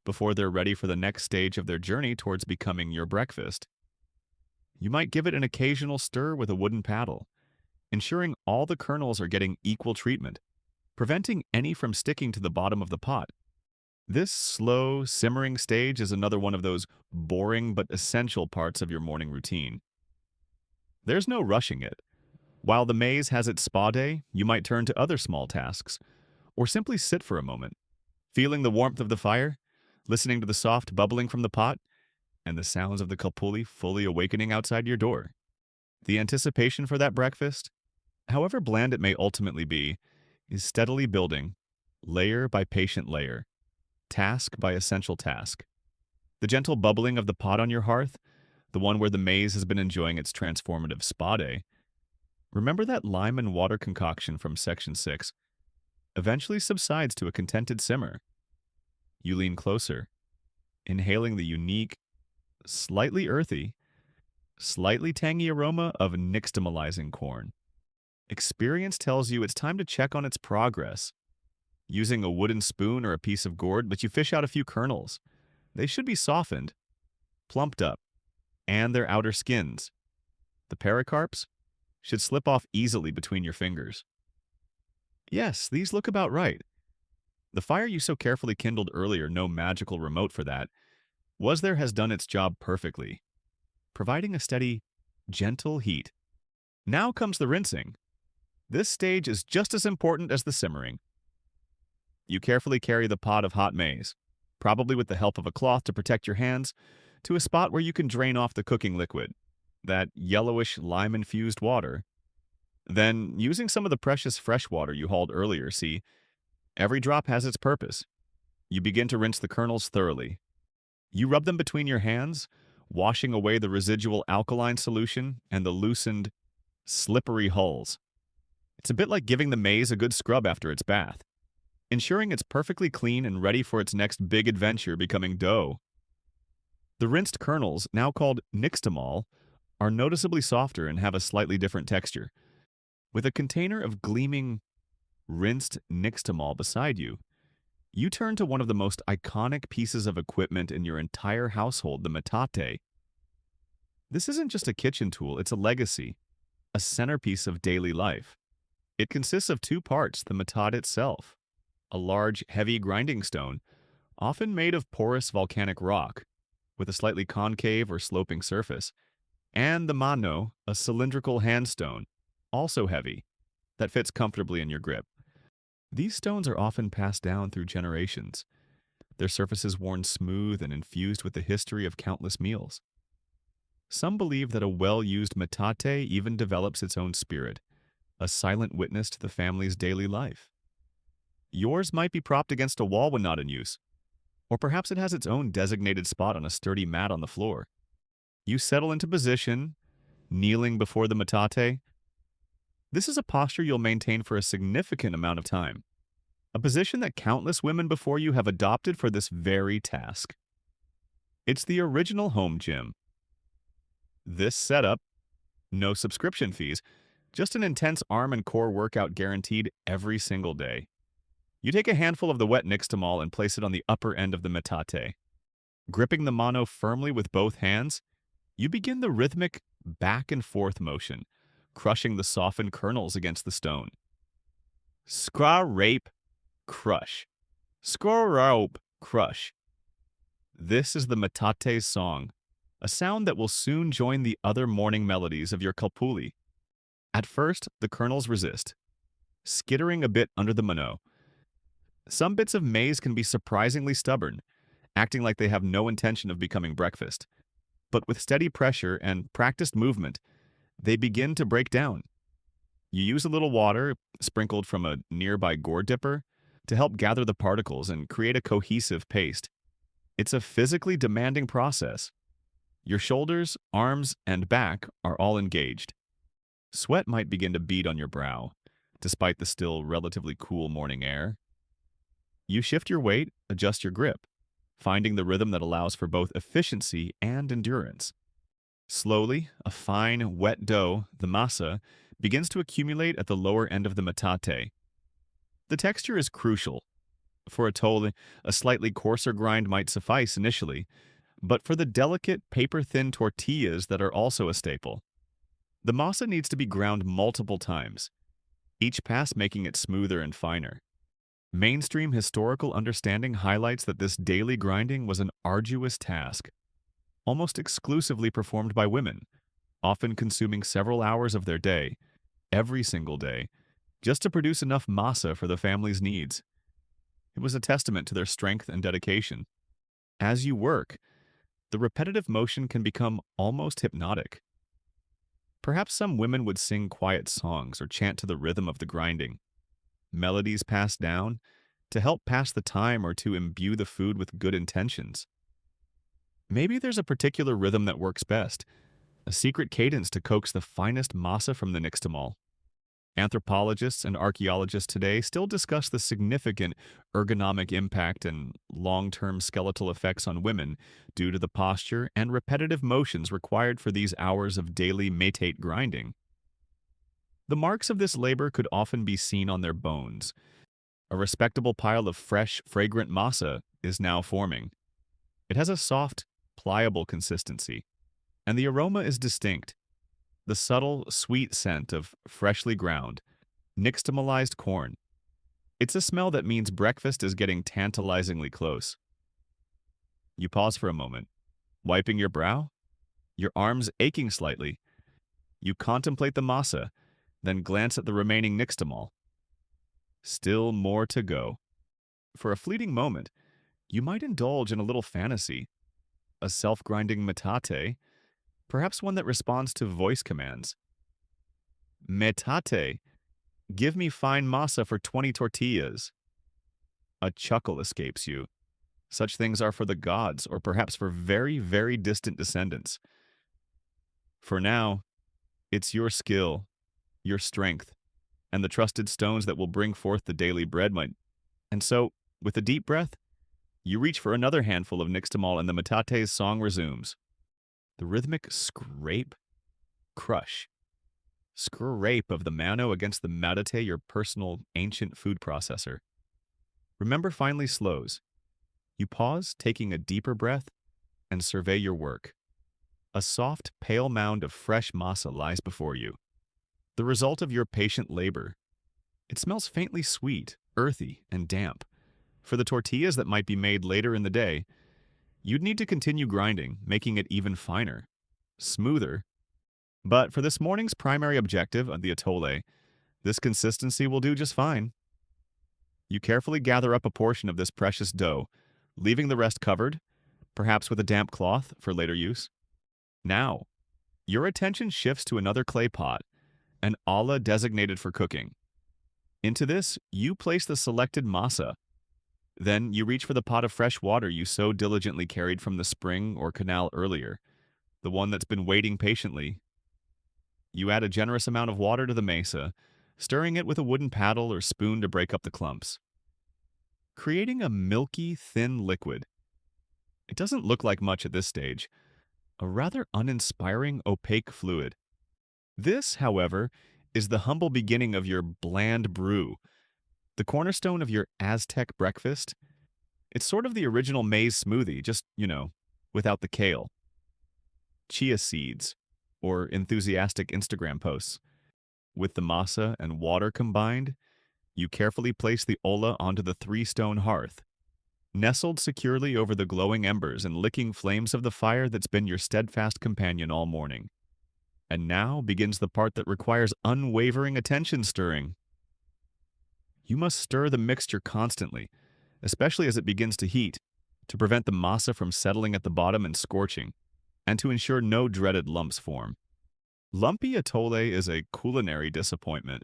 before they're ready for the next stage of their journey towards becoming your breakfast. You might give it an occasional stir with a wooden paddle, ensuring all the kernels are getting equal treatment, preventing any from sticking to the bottom of the pot. This slow, simmering stage is another one of those boring but essential parts of your morning routine. There's no rushing it. While the maize has its spa day, you might turn to other small tasks, or simply sit for a moment, feeling the warmth of the fire, listening to the soft bubbling from the pot, and the sounds of the kalpuli fully awakening outside your door. The anticipation for that breakfast, however bland it may ultimately be, is steadily building, layer by patient layer, task by essential task. The gentle bubbling of the pot on your hearth, the one where the maize has been enjoying its transformative spa day. Remember that lime and water concoction from Section 6 eventually subsides to a contented simmer. You lean closer, inhaling the unique, slightly earthy, slightly tangy aroma of nixtamalizing corn. Experience tells you it's time to check on its progress. Using a wooden spoon or a piece of gourd, but you fish out a few kernels. They should be softened, plumped up, and their outer skins. The pericarps should slip off easily between your fingers. Yes, these look about right. The fire you so carefully kindled earlier, no magical remote for that, has done its job perfectly, providing a steady, gentle heat. Now comes the rinsing. This stage is just as important as the simmering. You carefully carry the pot of hot maize, probably with the help of a cloth to protect your hands, to a spot where you can drain off the cooking liquid, that yellowish lime-infused water. Then, using some of the precious fresh water you hauled earlier, see, every drop has its purpose. You begin to rinse the kernels thoroughly. You rub them between your hands, washing away the residual alkaline solution and the loosened, slippery hulls. It's a bit like giving the maize a good scrub after its bath, ensuring it's perfectly clean and ready for its next big adventure, becoming dough. The rinsed kernels, now called nixtamal, are noticeably softer and have a slightly different texture. With a container of gleaming, rinsed nixtamal beside you, you turn to one of the most iconic pieces of equipment in your entire household, the metate. This isn't just a kitchen tool, it's a legacy, a centerpiece of daily life. It consists of two parts: the metate itself, a large, heavy grinding stone, often made of porous volcanic rock, with a slightly concave or sloping surface, and the mano, a cylindrical handstone, also heavy, that fits comfortably in your grip. These stones are often passed down through generations, their surfaces worn smooth and infused with the history of countless meals. Some believe that a well-used metate even develops its own spirit, a silent witness to the family's daily life. Yours might be propped against a wall when not in use, or perhaps it has its own designated spot on a sturdy mat on the floor. You settle into position, kneeling before the metate. This is a posture you'll maintain for a significant amount of time, a position that countless women before you have adopted for this very task. It's the original home gym. This setup, no subscription fees, just an intense arm and core workout guaranteed every single day. You take a handful of the wet nixtamal and place it on the upper end of the metate. Gripping the mano firmly with both hands, you begin the rhythmic back and forth motion, crushing the softened kernels against the stone. Scra rape, crush. Scrope, crush. This is the metate's song, a sound that will soon join the other morning melodies of your kalpuli. At first, the kernels resist, skittering a bit under the mano. Some bits of maize can be surprisingly stubborn, acting like they have no intention of becoming breakfast. But with steady pressure and practiced movement, they begin to break down. You use a little water, sprinkled from a nearby gourd dipper, to help gather the particles and create a cohesive paste. It's a physically demanding process. Your shoulders, arms, and back are all engaged. Sweat might begin to bead on your brow, despite the still relatively cool morning air. You shift your weight, adjust your grip, finding the rhythm that allows for both efficiency and endurance. Slowly, a fine, wet dough, the masa, begins to accumulate at the lower end of the metate. The texture is crucial. For a tole, a slightly coarser grind might suffice initially, but for the delicate, paper-thin tortillas that are also a staple, the masa needs to be ground multiple times, each pass making it smoother and finer. Mainstream historical understanding highlights that this daily grinding was an arduous task, almost exclusively performed by women, often consuming several hours of their day, every single day, just to produce enough masa for the family's needs. It was a testament to their strength and dedication. As you work, the repetitive motion can become almost hypnotic. Perhaps some women would sing quiet songs or chant to the rhythm of the grinding, melodies passed down to help pass the time or to imbue the food with good intentions. Maybe there's a particular rhythm that works best, a secret cadence to coax the finest masa from the nixtamal. Anthropologists and archaeologists today still discuss the significant ergonomic impact and long-term skeletal effects on women due to the posture and repetitive motions required for these hours of daily metate grinding. The marks of this labor could often be seen on their bones. A respectable pile of fresh, fragrant masa is now forming. It has a soft, pliable consistency, and the aroma is distinct. The subtle, sweet scent of freshly ground, nixtamalized corn. It's a smell that means breakfast is getting tantalizingly close. You pause for a moment, wiping your brow, your arms aching slightly. You contemplate the masa, then glance at the remaining nixtamal. Still more to go. For a fleeting moment, you might indulge in a little fantasy, a self-grinding metate, perhaps one that responds to voice commands. Metate, give me fine masa for 20 tortillas. A chuckle escapes you. Such things are for the gods, or perhaps for very, very distant descendants. For now, it's your skill, your strength, and the trusted stones that will bring forth the daily bread. And so, with a deep breath, you reach for another handful of nixtamal and the metate's song resumes. The rhythmic scrape, crush, scrape of the mano against the matate, your personal ancient food processor. Remember finally slows. You pause, taking a deeper breath, and survey your work. A soft, pale mound of fresh masa lies before you, the result of your patient labor. It smells faintly sweet, earthy, and damp. For the tortillas that might be made later in the day, you'd need to continue grinding, making it even finer, smoother. But for this morning's primary objective of the atole, this consistency will do just fine. You carefully gather up a portion of this precious dough, leaving the rest covered, perhaps with a damp cloth for later use. Now, your attention shifts to another clay pot, an olla designated for cooking. Into this, you place the selected masa. Then you reach for the pot of fresh water you so diligently carried from the spring or canal earlier, the one that's been waiting patiently. You add a generous amount of water to the mesa, stirring it with a wooden paddle or spoon to break up the clumps, creating a milky, thin liquid. It doesn't look like much at this stage, a rather uninspiring, opaque fluid. This, however, is the humble beginning of your bland brew, the cornerstone of your Aztec breakfast. It's sort of the original maize smoothie, just, without the kale. Chia seeds, or enthusiastic Instagram posts. With the masa and water combined, You carefully place the olla onto the three-stone hearth, nestled securely over the glowing embers and licking flames of the fire that's been your steadfast companion all morning. And now begins the part that requires unwavering attention stirring. You must stir the mixture constantly, especially as it begins to heat, to prevent the masa from settling at the bottom and scorching, and to ensure no dreaded lumps form. Lumpy atole is a culinary disappointment,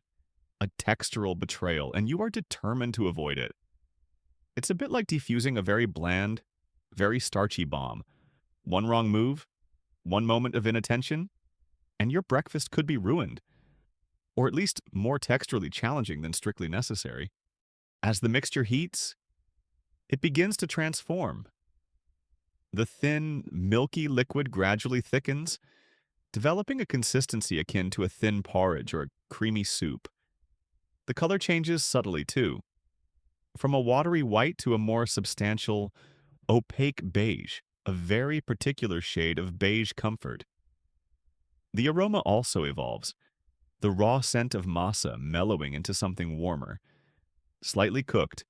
a textural betrayal, and you are determined to avoid it. It's a bit like defusing a very bland, very starchy bomb. One wrong move, one moment of inattention, and your breakfast could be ruined, or at least more texturally challenging than strictly necessary. As the mixture heats, it begins to transform. The thin, milky liquid gradually thickens, developing a consistency akin to a thin porridge or a creamy soup. The color changes subtly, too, from a watery white to a more substantial, opaque beige, a very particular shade of beige comfort. The aroma also evolves, the raw scent of masa mellowing into something warmer, slightly cooked,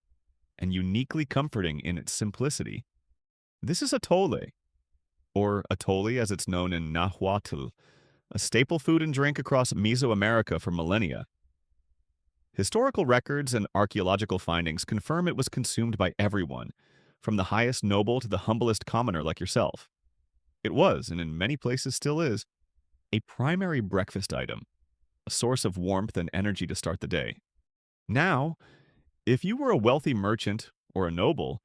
and uniquely comforting in its simplicity. This is atole, or atole as it's known in Nahuatl, a staple food and drink across Mesoamerica for millennia. Historical records and archaeological findings confirm it was consumed by everyone, from the highest noble to the humblest commoner like yourself. It was, and in many places still is, a primary breakfast item, a source of warmth and energy to start the day. Now, if you were a wealthy merchant or a noble,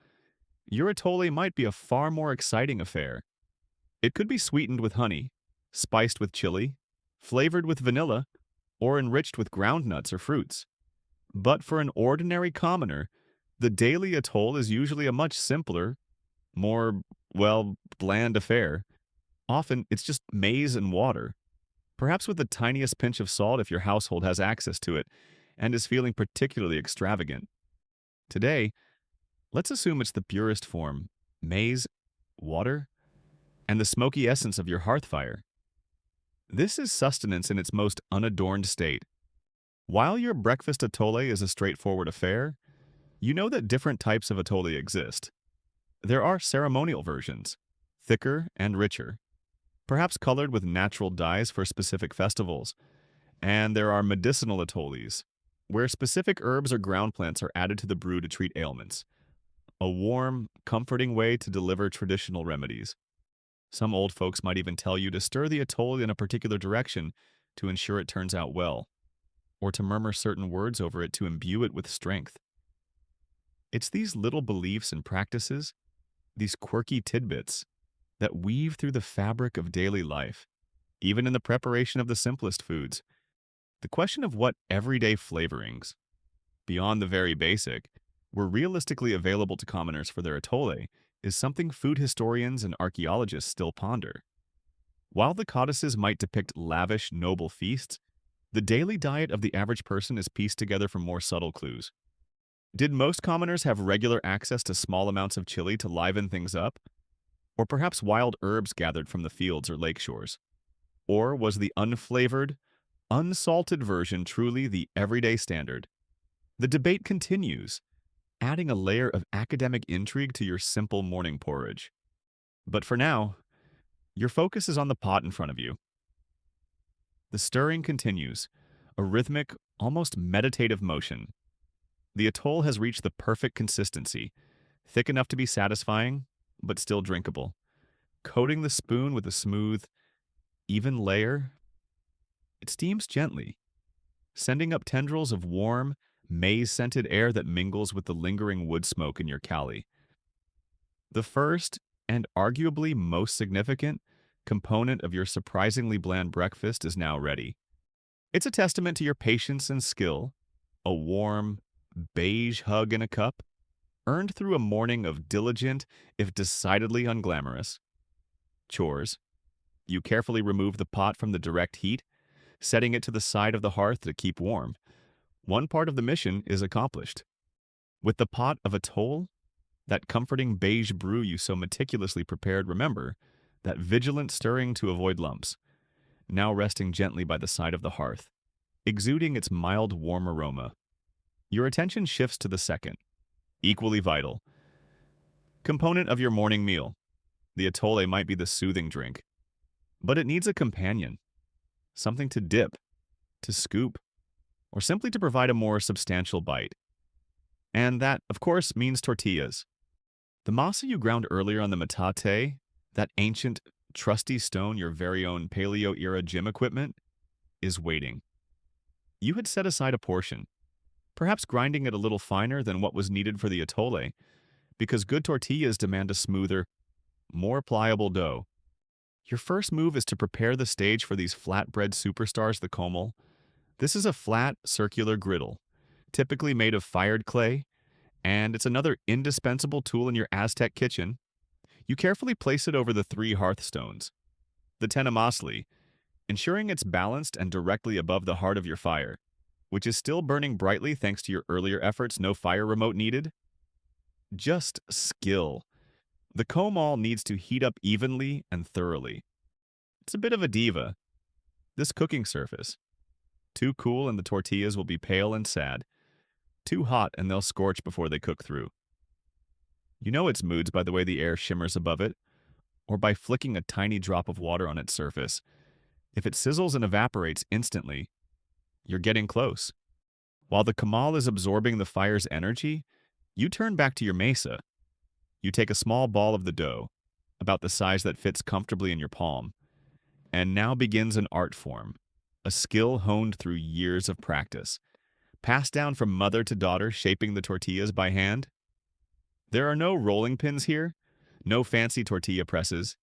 your atole might be a far more exciting affair. It could be sweetened with honey, spiced with chili, flavored with vanilla, or enriched with ground nuts or fruits. But for an ordinary commoner, the daily atole is usually a much simpler, more, bland affair. Often, it's just maize and water, perhaps with the tiniest pinch of salt if your household has access to it and is feeling particularly extravagant. Today, let's assume it's the purest form: maize, water, and the smoky essence of your hearth fire. This is sustenance in its most unadorned state. While your breakfast atole is a straightforward affair, you know that different types of atole exist. There are ceremonial versions, thicker and richer, perhaps colored with natural dyes for specific festivals, and there are medicinal atoles, where specific herbs or ground plants are added to the brew to treat ailments. A warm, comforting way to deliver traditional remedies. Some old folks might even tell you to stir the atole in a particular direction to ensure it turns out well, or to murmur certain words over it to imbue it with strength. It's these little beliefs and practices, these quirky tidbits, that weave through the fabric of daily life, even in the preparation of the simplest foods. The question of what everyday flavorings, beyond the very basic, were realistically available to commoners for their atole is something food historians and archaeologists still ponder. While the codices might depict lavish, noble feasts, the daily diet of the average person is pieced together from more subtle clues. Did most commoners have regular access to small amounts of chili to liven things up? Or perhaps wild herbs gathered from the fields or lake shores? Or was the unflavored, unsalted version truly the everyday standard? The debate continues, adding a layer of academic intrigue to your simple morning porridge. But for now, your focus is on the pot in front of you. The stirring continues, a rhythmic, almost meditative motion. The atole has reached the perfect consistency, thick enough to be satisfying, but still drinkable. Coating the spoon with a smooth, even layer, it steams gently, sending up tendrils of warm, maize-scented air that mingles with the lingering wood smoke in your cali. The first, and arguably most significant, component of your surprisingly bland breakfast is now ready. It's a testament to your patience and skill, a warm, beige hug in a cup, earned through a morning of diligent, if decidedly unglamorous, chores. You carefully remove the pot from the direct heat, setting it to the side of the hearth to keep warm. One part of the mission is accomplished. With the pot of atole, that comforting beige brew you so meticulously prepared, remember, that vigilant stirring to avoid lumps, now resting gently by the side of the hearth, exuding its mild, warm aroma. Your attention shifts to the second, equally vital, component of your morning meal. The atole might be the soothing drink, but it needs a companion, something to dip, to scoop, or simply to provide a more substantial bite. And that, of course, means tortillas. The masa you ground earlier on the metate, that ancient, trusty stone, your very own Paleo-era gym equipment, is waiting. You had set aside a portion, perhaps grinding it a little finer than what was needed for the atole, because good tortillas demand a smoother, more pliable dough. Your first move is to prepare the stage for these flatbread superstars, the comal. This is a flat, circular griddle, typically made of fired clay, and it's another indispensable tool in your Aztec kitchen. You carefully place it over the three hearthstones, the tenamasli, ensuring it's balanced and directly above the heart of your fire, which is still burning brightly thanks to your earlier efforts, no fire remote needed. Just skill. The comal needs to heat up evenly and thoroughly. It's a bit of a diva, this cooking surface. Too cool and the tortillas will be pale and sad. Too hot and they'll scorch before they cook through. You know its moods by the way the air shimmers above it, or by flicking a tiny drop of water on its surface. If it sizzles and evaporates instantly, you're getting close. While the comal is absorbing the fire's energy, you turn back to your mesa. You take a small ball of the dough, about the size that fits comfortably in your palm, and now begins an art form, a skill honed through years of practice, passed down from mother to daughter, shaping the tortillas by hand. There are no rolling pins here, no fancy tortilla presses.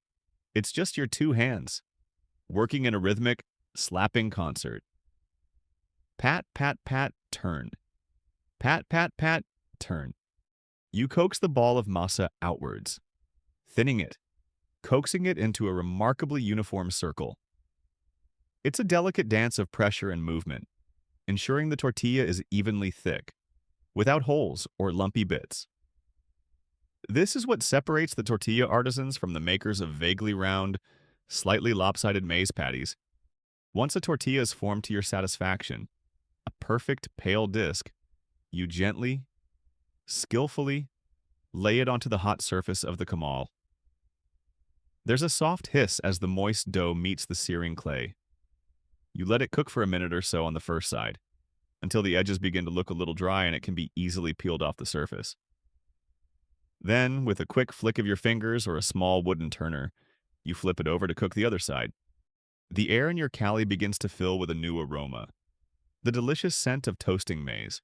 It's just your two hands, working in a rhythmic, slapping concert. Pat, pat, pat, turn. Pat, pat, pat, turn. You coax the ball of masa outwards, thinning it, coaxing it into a remarkably uniform circle. It's a delicate dance of pressure and movement, ensuring the tortilla is evenly thick, without holes or lumpy bits. This is what separates the tortilla artisans from the makers of vaguely round, slightly lopsided maize patties. Once a tortilla is formed to your satisfaction, a perfect pale disc, you gently, skillfully, lay it onto the hot surface of the comal. There's a soft hiss as the moist dough meets the searing clay. You let it cook for a minute or so on the first side, until the edges begin to look a little dry and it can be easily peeled off the surface. Then, with a quick flick of your fingers or a small wooden turner, you flip it over to cook the other side. The air in your cali begins to fill with a new aroma, the delicious scent of toasting maize,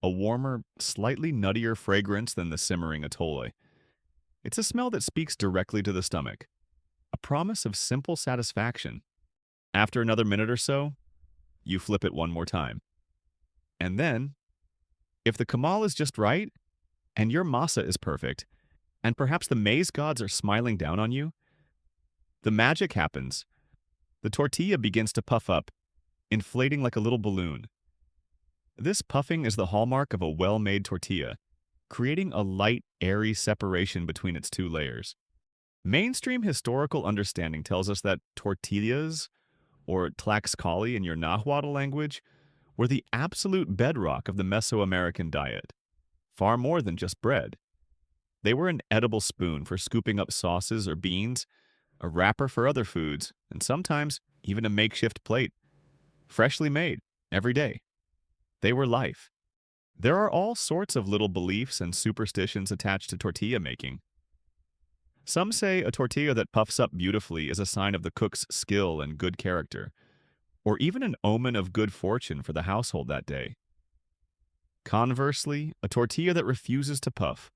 a warmer, slightly nuttier fragrance than the simmering atole. It's a smell that speaks directly to the stomach, a promise of simple satisfaction. After another minute or so, you flip it one more time. And then, if the comal is just right, and your masa is perfect, and perhaps the maize gods are smiling down on you, the magic happens. The tortilla begins to puff up, inflating like a little balloon. This puffing is the hallmark of a well-made tortilla, creating a light, airy separation between its two layers. Mainstream historical understanding tells us that tortillas, or tlaxcali in your Nahuatl language, were the absolute bedrock of the Mesoamerican diet, far more than just bread. They were an edible spoon for scooping up sauces or beans, a wrapper for other foods, and sometimes even a makeshift plate, freshly made, every day. They were life. There are all sorts of little beliefs and superstitions attached to tortilla making. Some say a tortilla that puffs up beautifully is a sign of the cook's skill and good character, or even an omen of good fortune for the household that day. Conversely, a tortilla that refuses to puff,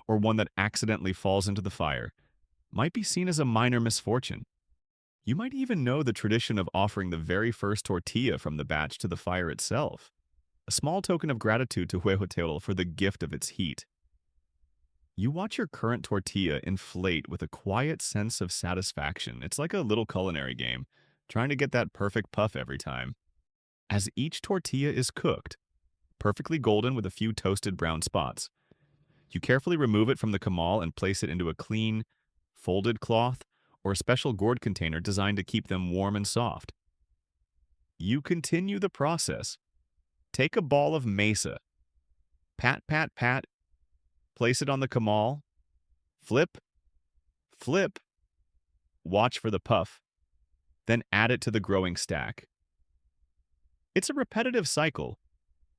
or one that accidentally falls into the fire, might be seen as a minor misfortune. You might even know the tradition of offering the very first tortilla from the batch to the fire itself, a small token of gratitude to Huehueteotl for the gift of its heat. You watch your current tortilla inflate with a quiet sense of satisfaction. It's like a little culinary game, trying to get that perfect puff every time. As each tortilla is cooked, perfectly golden with a few toasted brown spots, you carefully remove it from the comal and place it into a clean, folded cloth or a special gourd container designed to keep them warm and soft. You continue the process. Take a ball of mesa, Pat, pat, pat, place it on the comal, flip, flip, watch for the puff, then add it to the growing stack. It's a repetitive cycle,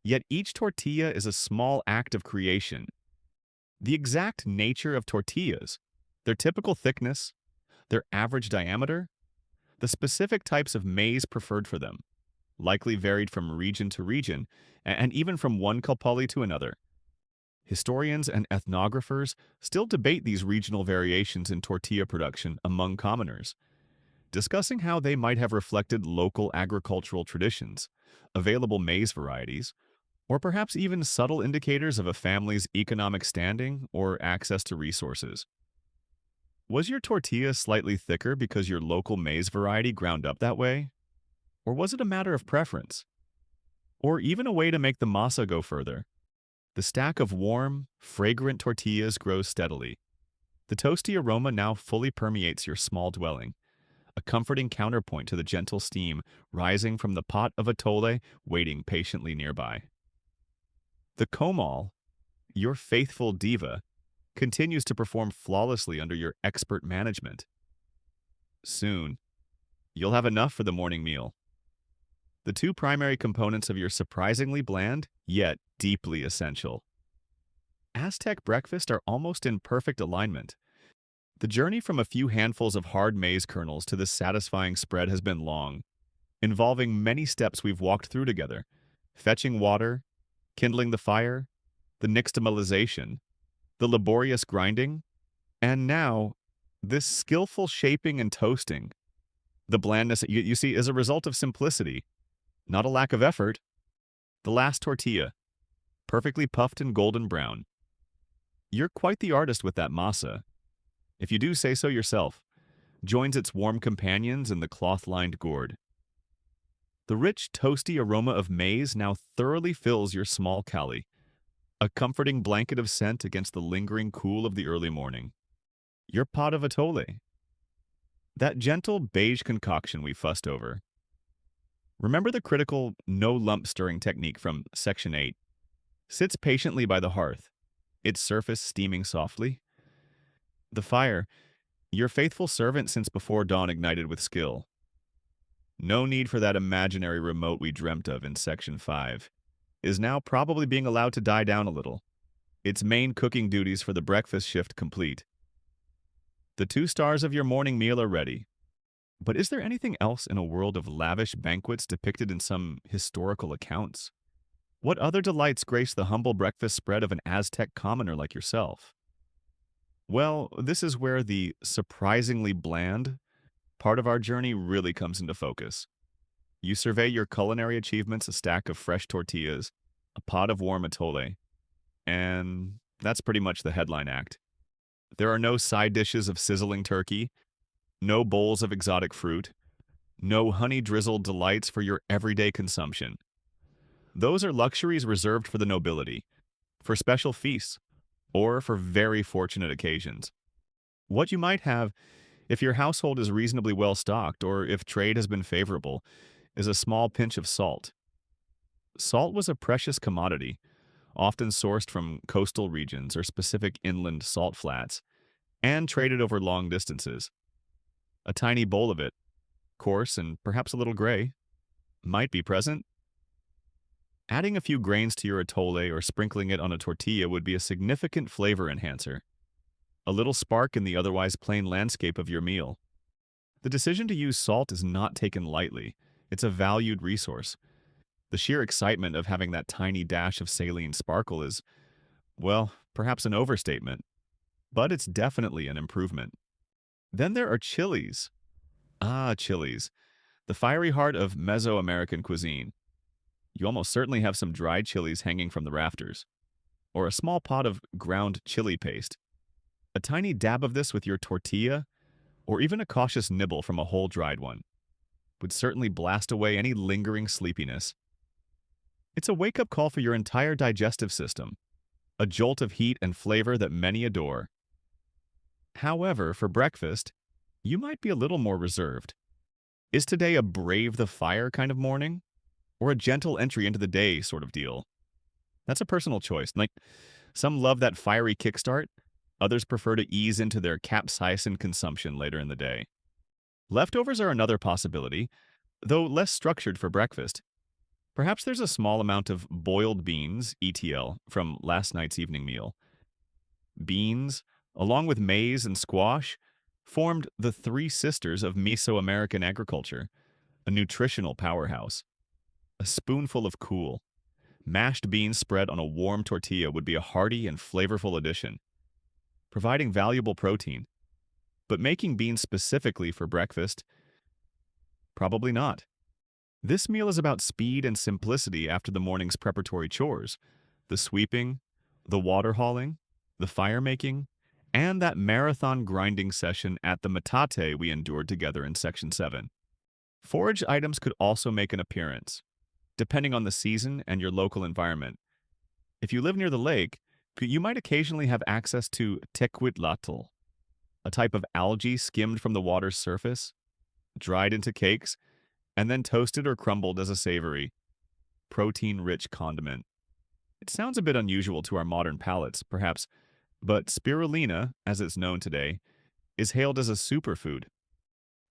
yet each tortilla is a small act of creation. The exact nature of tortillas, their typical thickness, their average diameter, the specific types of maize preferred for them, likely varied from region to region, and even from one kalpali to another. Historians and ethnographers still debate these regional variations in tortilla production among commoners, discussing how they might have reflected local agricultural traditions, available maize varieties, or perhaps even subtle indicators of a family's economic standing or access to resources. Was your tortilla slightly thicker because your local maize variety ground up that way? Or was it a matter of preference? Or even a way to make the masa go further? The stack of warm, fragrant tortillas grows steadily. The toasty aroma now fully permeates your small dwelling, a comforting counterpoint to the gentle steam rising from the pot of atole waiting patiently nearby. The comal, your faithful diva, continues to perform flawlessly under your expert management. Soon, you'll have enough for the morning meal. The two primary components of your surprisingly bland, yet deeply essential Aztec breakfast are almost in perfect alignment. The journey from a few handfuls of hard maize kernels to this satisfying spread has been long, involving many steps we've walked through together: fetching water, kindling the fire, the nixtamalization, the laborious grinding, and now, this skillful shaping and toasting. The blandness, you see, is a result of simplicity, not a lack of effort. The last tortilla, perfectly puffed and golden brown. You're quite the artist with that masa, if you do say so yourself, joins its warm companions in the cloth-lined gourd. The rich, toasty aroma of maize now thoroughly fills your small kali, a comforting blanket of scent against the lingering cool of the early morning. Your pot of atole, that gentle beige concoction we fussed over. Remember the critical no-lump stirring technique from Section 8. Sits patiently by the hearth, its surface steaming softly. The fire, your faithful servant since before dawn ignited with skill. No need for that imaginary remote we dreamt of in Section 5, is now probably being allowed to die down a little, its main cooking duties for the breakfast shift complete. The 2 stars of your morning meal are ready. But is there anything else in a world of lavish banquets depicted in some historical accounts? What other delights grace the humble breakfast spread of an Aztec commoner like yourself? Well, this is where the surprisingly bland part of our journey really comes into focus. You survey your culinary achievements: a stack of fresh tortillas, a pot of warm atole, and that's pretty much the headline act. There are no side dishes of sizzling turkey, no bowls of exotic fruit, no honey-drizzled delights for your everyday consumption. Those are luxuries reserved for the nobility, for special feasts, or for very fortunate occasions. What you might have, if your household is reasonably well stocked or if trade has been favorable, is a small pinch of salt. Salt was a precious commodity, often sourced from coastal regions or specific inland salt flats, and traded over long distances. A tiny bowl of it, coarse and perhaps a little gray, might be present. Adding a few grains to your atole or sprinkling it on a tortilla would be a significant flavor enhancer, a little spark in the otherwise plain landscape of your meal. The decision to use salt is not taken lightly. It's a valued resource. The sheer excitement of having that tiny dash of saline sparkle is, well, perhaps an overstatement, but it's definitely an improvement. Then there are chilies. Chilies, the fiery heart of Mesoamerican cuisine. You almost certainly have some dried chilies hanging from the rafters, or a small pot of ground chili paste. A tiny dab of this with your tortilla, or even a cautious nibble from a whole dried one, would certainly blast away any lingering sleepiness. It's a wake-up call for your entire digestive system, a jolt of heat and flavor that many adore. However, for breakfast, you might be a little more reserved. Is today a brave the fire kind of morning, or a gentle entry into the day sort of deal? That's a personal choice. Like, some love that fiery kickstart, others prefer to ease into their capsaicin consumption later in the day. Leftovers are another possibility, though less structured for breakfast. Perhaps there's a small amount of boiled beans, ETL, from last night's evening meal. Beans, along with maize and squash, formed the three sisters of Mesoamerican agriculture, a nutritional powerhouse. A spoonful of cool, mashed beans spread on a warm tortilla would be a hearty and flavorful addition, providing valuable protein. But making beans specifically for breakfast? Probably not. This meal is about speed and simplicity after the morning's preparatory chores, the sweeping, the water hauling, the fire making, and that marathon grinding session at the metate we endured together in Section 7. Forage items could also make an appearance, depending on the season and your local environment. If you live near the lake, you might occasionally have access to tequitlatl, a type of algae skimmed from the water's surface, dried into cakes, and then toasted or crumbled as a savory, protein-rich condiment. It sounds a bit unusual to our modern palates, perhaps, but spirulina, as it's known today, is hailed as a superfood.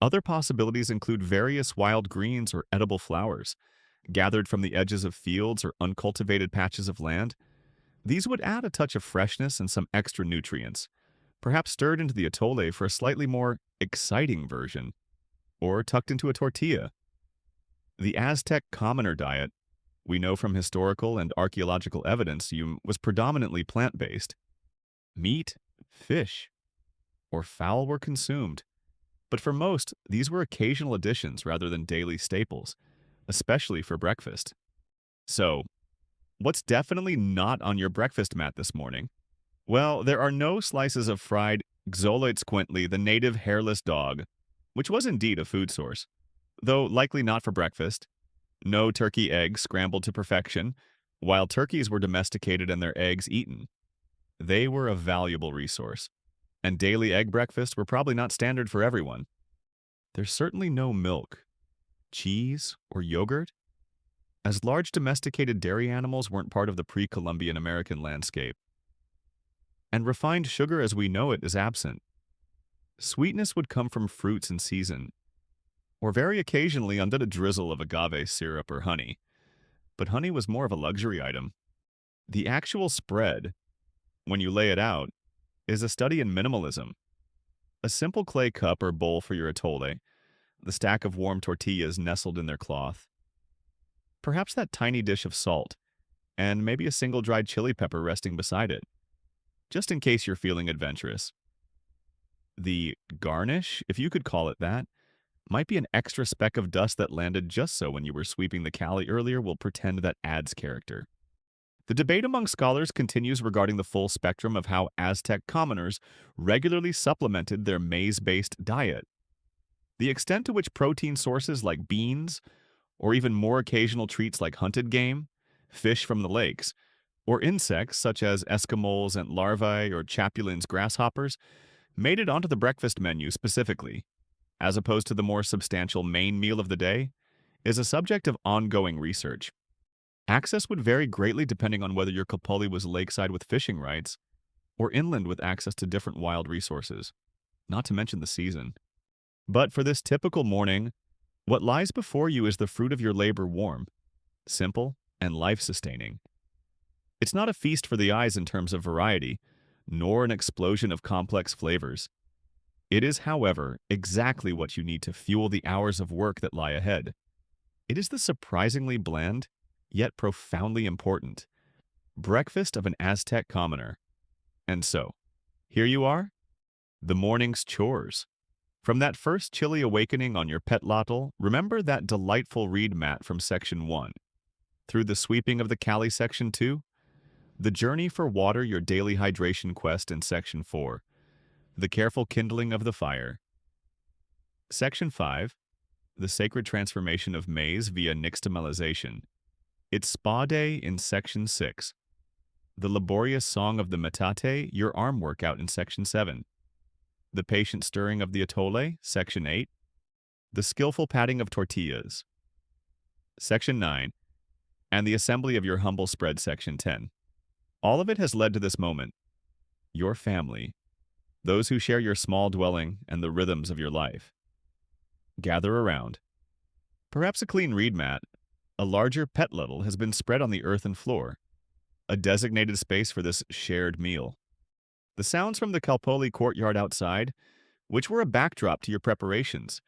Other possibilities include various wild greens or edible flowers, gathered from the edges of fields or uncultivated patches of land. These would add a touch of freshness and some extra nutrients, perhaps stirred into the atole for a slightly more exciting version, or tucked into a tortilla. The Aztec commoner diet, we know from historical and archaeological evidence, was predominantly plant-based. Meat, fish, or fowl were consumed, but for most, these were occasional additions rather than daily staples, especially for breakfast. So, what's definitely not on your breakfast mat this morning? Well, there are no slices of fried Xoloitzcuintli, the native hairless dog, which was indeed a food source, though likely not for breakfast. No turkey eggs scrambled to perfection, while turkeys were domesticated and their eggs eaten. They were a valuable resource, and daily egg breakfasts were probably not standard for everyone. There's certainly no milk, cheese, or yogurt, as large domesticated dairy animals weren't part of the pre-Columbian American landscape. And refined sugar as we know it is absent. Sweetness would come from fruits in season, or very occasionally under a drizzle of agave syrup or honey. But honey was more of a luxury item. The actual spread, when you lay it out, is a study in minimalism. A simple clay cup or bowl for your atole, the stack of warm tortillas nestled in their cloth. Perhaps that tiny dish of salt, and maybe a single dried chili pepper resting beside it, just in case you're feeling adventurous. The garnish, if you could call it that, might be an extra speck of dust that landed just so when you were sweeping the Cali earlier. We'll pretend that adds character. The debate among scholars continues regarding the full spectrum of how Aztec commoners regularly supplemented their maize-based diet. The extent to which protein sources like beans, or even more occasional treats like hunted game, fish from the lakes, or insects such as Eskimos and larvae or Chapulin's grasshoppers, made it onto the breakfast menu specifically, as opposed to the more substantial main meal of the day, is a subject of ongoing research. Access would vary greatly depending on whether your Capulli was lakeside with fishing rights, or inland with access to different wild resources, not to mention the season. But for this typical morning, what lies before you is the fruit of your labor warm, simple, and life-sustaining. It's not a feast for the eyes in terms of variety, nor an explosion of complex flavors. It is, however, exactly what you need to fuel the hours of work that lie ahead. It is the surprisingly bland, yet profoundly important, breakfast of an Aztec commoner. And so, here you are, the morning's chores. From that first chilly awakening on your petlatl, remember that delightful reed mat from Section 1, through the sweeping of the Cali Section 2, the journey for water, your daily hydration quest in Section 4, the careful kindling of the fire. Section 5, the sacred transformation of maize via nixtamalization. Its spa day in Section 6. The laborious song of the metate, your arm workout in Section 7. The patient stirring of the atole, Section 8. The skillful patting of tortillas. Section 9. and the assembly of your humble spread section 10. All of it has led to this moment. Your family, those who share your small dwelling and the rhythms of your life. Gather around. Perhaps a clean reed mat, a larger pet level has been spread on the earthen floor, a designated space for this shared meal. The sounds from the Kalpoli courtyard outside, which were a backdrop to your preparations,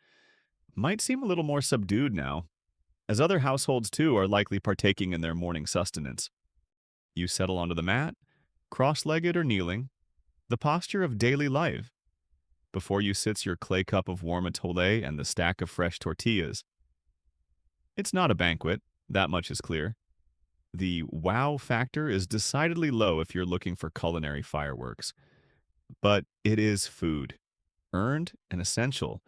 might seem a little more subdued now, as other households too are likely partaking in their morning sustenance. You settle onto the mat, cross-legged or kneeling, the posture of daily life. Before you sits your clay cup of warm atole and the stack of fresh tortillas. It's not a banquet, that much is clear. The wow factor is decidedly low if you're looking for culinary fireworks. But it is food, earned and essential.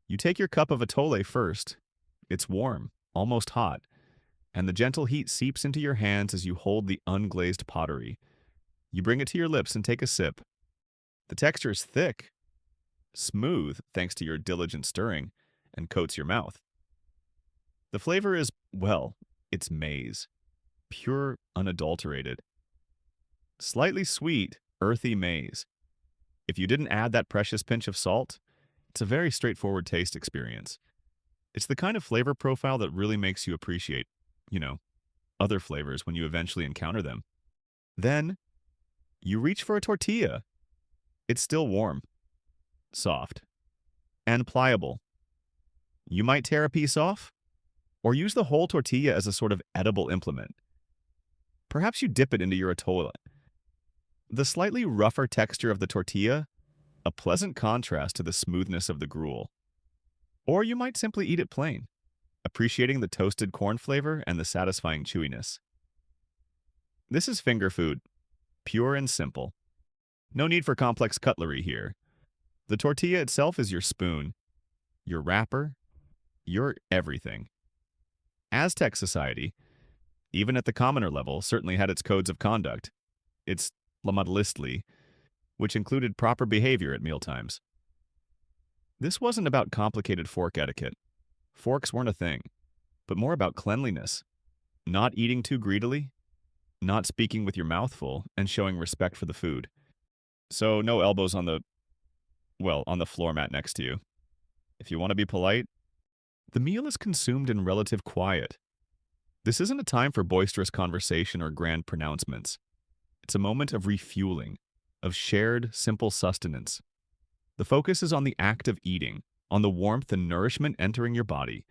You take your cup of atole first. It's warm, almost hot, and the gentle heat seeps into your hands as you hold the unglazed pottery. You bring it to your lips and take a sip. The texture is thick, smooth thanks to your diligent stirring, and coats your mouth. The flavor is, well, it's maize. Pure, unadulterated. Slightly sweet, earthy maize. If you didn't add that precious pinch of salt, it's a very straightforward taste experience. It's the kind of flavor profile that really makes you appreciate, other flavors when you eventually encounter them. Then, you reach for a tortilla. It's still warm, soft, and pliable. You might tear a piece off, or use the whole tortilla as a sort of edible implement. Perhaps you dip it into your atole. The slightly rougher texture of the tortilla, a pleasant contrast to the smoothness of the gruel. Or you might simply eat it plain, appreciating the toasted corn flavor and the satisfying chewiness. This is finger food, pure and simple. No need for complex cutlery here. The tortilla itself is your spoon, your wrapper, your everything. Aztec society, even at the commoner level, certainly had its codes of conduct. Its lamadlistli, which included proper behavior at mealtimes. This wasn't about complicated fork etiquette. Forks weren't a thing, but more about cleanliness. Not eating too greedily, not speaking with your mouth full, and showing respect for the food. So no elbows on the floor mat next to you. If you want to be polite, the meal is consumed in relative quiet. This isn't a time for boisterous conversation or grand pronouncements. It's a moment of refueling, of shared, simple sustenance. The focus is on the act of eating, on the warmth and nourishment entering your body.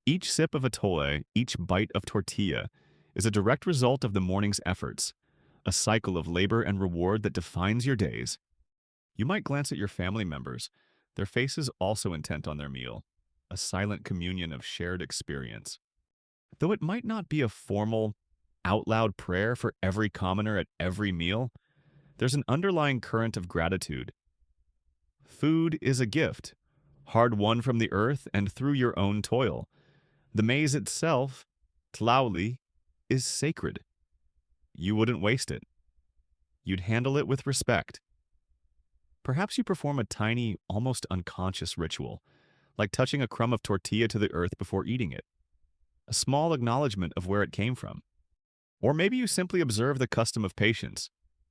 Each sip of atole, each bite of tortilla, is a direct result of the morning's efforts, a cycle of labor and reward that defines your days. You might glance at your family members, their faces also intent on their meal, a silent communion of shared experience. Though it might not be a formal, out-loud prayer for every commoner at every meal, there's an underlying current of gratitude. Food is a gift, hard-won from the earth and through your own toil. The maize itself, tlauli, is sacred. You wouldn't waste it. You'd handle it with respect. Perhaps you perform a tiny, almost unconscious ritual, like touching a crumb of tortilla to the earth before eating it. A small acknowledgement of where it came from. Or maybe you simply observe the custom of patience.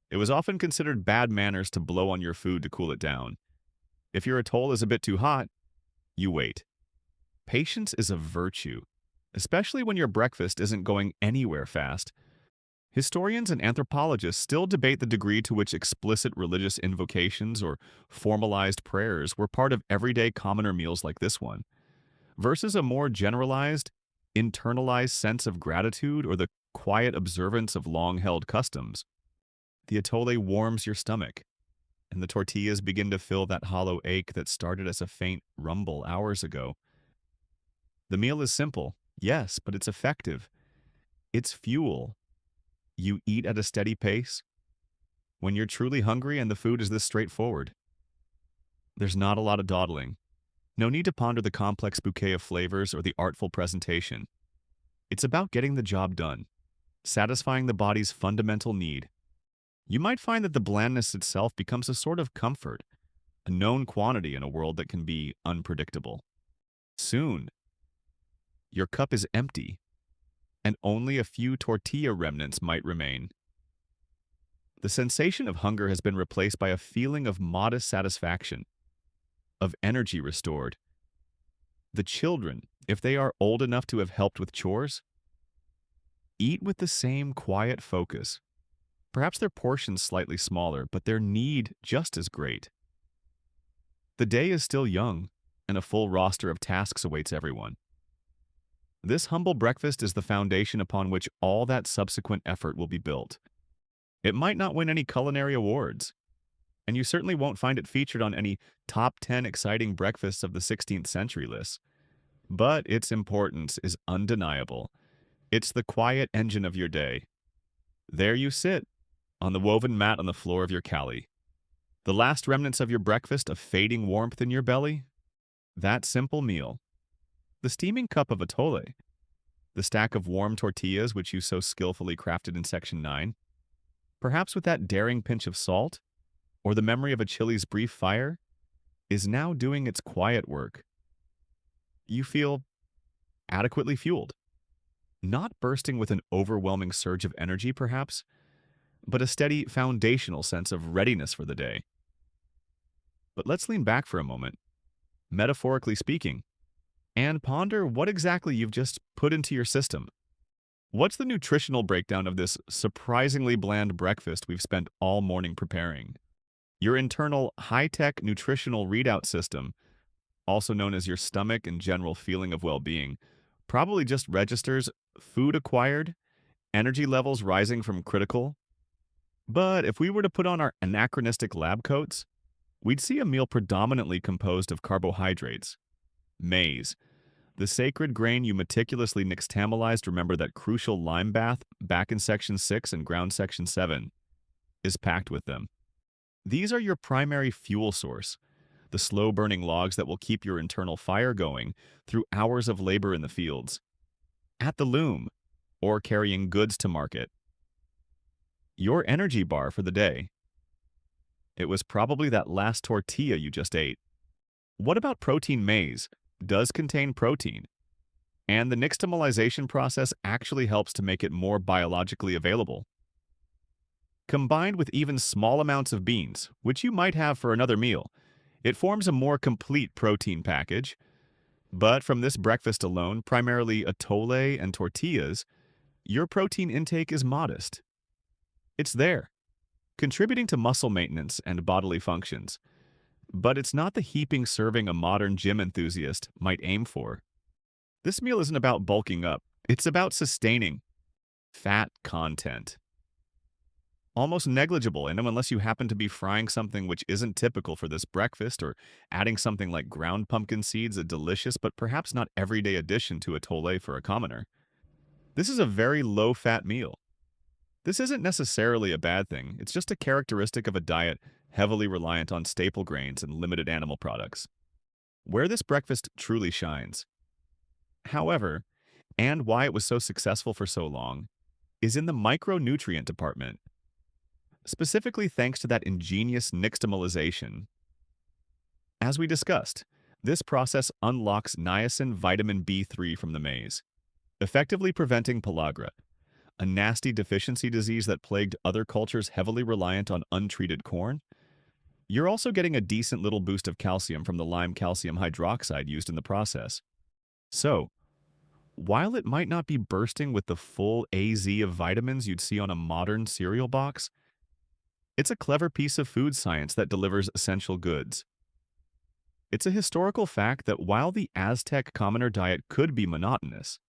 It was often considered bad manners to blow on your food to cool it down. If your atole is a bit too hot, you wait. Patience is a virtue, especially when your breakfast isn't going anywhere fast. Historians and anthropologists still debate the degree to which explicit religious invocations or formalized prayers were part of everyday commoner meals like this one, versus a more generalized, internalized sense of gratitude or the quiet observance of long-held customs. The atole warms your stomach, and the tortillas begin to fill that hollow ache that started as a faint rumble hours ago. The meal is simple, yes, but it's effective. It's fuel. You eat at a steady pace. When you're truly hungry and the food is this straightforward. There's not a lot of dawdling. No need to ponder the complex bouquet of flavors or the artful presentation. It's about getting the job done, satisfying the body's fundamental need. You might find that the blandness itself becomes a sort of comfort, a known quantity in a world that can be unpredictable. Soon, your cup is empty. and only a few tortilla remnants might remain. The sensation of hunger has been replaced by a feeling of modest satisfaction, of energy restored. The children, if they are old enough to have helped with chores, eat with the same quiet focus. Perhaps their portions slightly smaller, but their need just as great. The day is still young, and a full roster of tasks awaits everyone. This humble breakfast is the foundation upon which all that subsequent effort will be built. It might not win any culinary awards, and you certainly won't find it featured on any top 10 exciting breakfasts of the 16th century lists, but its importance is undeniable. It's the quiet engine of your day. There you sit, on the woven mat on the floor of your cali. The last remnants of your breakfast of fading warmth in your belly? That simple meal. The steaming cup of atole. The stack of warm tortillas which you so skillfully crafted in Section 9. Perhaps with that daring pinch of salt, or the memory of a chili's brief fire, is now doing its quiet work. You feel adequately fueled. Not bursting with an overwhelming surge of energy, perhaps, but a steady foundational sense of readiness for the day. But let's lean back for a moment, metaphorically speaking, and ponder what exactly you've just put into your system. What's the nutritional breakdown of this surprisingly bland breakfast we've spent all morning preparing? Your internal high-tech nutritional readout system, also known as your stomach and general feeling of well-being, probably just registers food acquired, energy levels rising from critical. But if we were to put on our anachronistic lab coats, we'd see a meal predominantly composed of carbohydrates. Maize, the sacred grain you meticulously nixtamalized, remember that crucial lime bath back in Section 6 and ground Section 7, is packed with them. These are your primary fuel source, the slow-burning logs that will keep your internal fire going through hours of labor in the fields, at the loom, or carrying goods to market. Your energy bar for the day. It was probably that last tortilla you just ate. What about protein maize? Does contain protein, and the nixtamalization process actually helps to make it more biologically available. Combined with even small amounts of beans, which you might have for another meal, it forms a more complete protein package. But from this breakfast alone, primarily atole and tortillas, your protein intake is modest. It's there, contributing to muscle maintenance and bodily functions. But it's not the heaping serving a modern gym enthusiast might aim for. This meal isn't about bulking up, it's about sustaining fat content. Almost negligible in them unless you happen to be frying something which isn't typical for this breakfast, or adding something like ground pumpkin seeds, a delicious but perhaps not everyday addition to atole for a commoner. This is a very low-fat meal. This isn't necessarily a bad thing, it's just a characteristic of a diet heavily reliant on staple grains and limited animal products, where this breakfast truly shines. However, and why it was so successful for so long, is in the micronutrient department. Specifically thanks to that ingenious nixtamalization. As we discussed, this process unlocks niacin vitamin B3 from the maize, effectively preventing pellagra, a nasty deficiency disease that plagued other cultures heavily reliant on untreated corn. You're also getting a decent little boost of calcium from the lime calcium hydroxide used in the process. So, while it might not be bursting with the full AZ of vitamins you'd see on a modern cereal box, it's a clever piece of food science that delivers essential goods. It's a historical fact that while the Aztec commoner diet could be monotonous,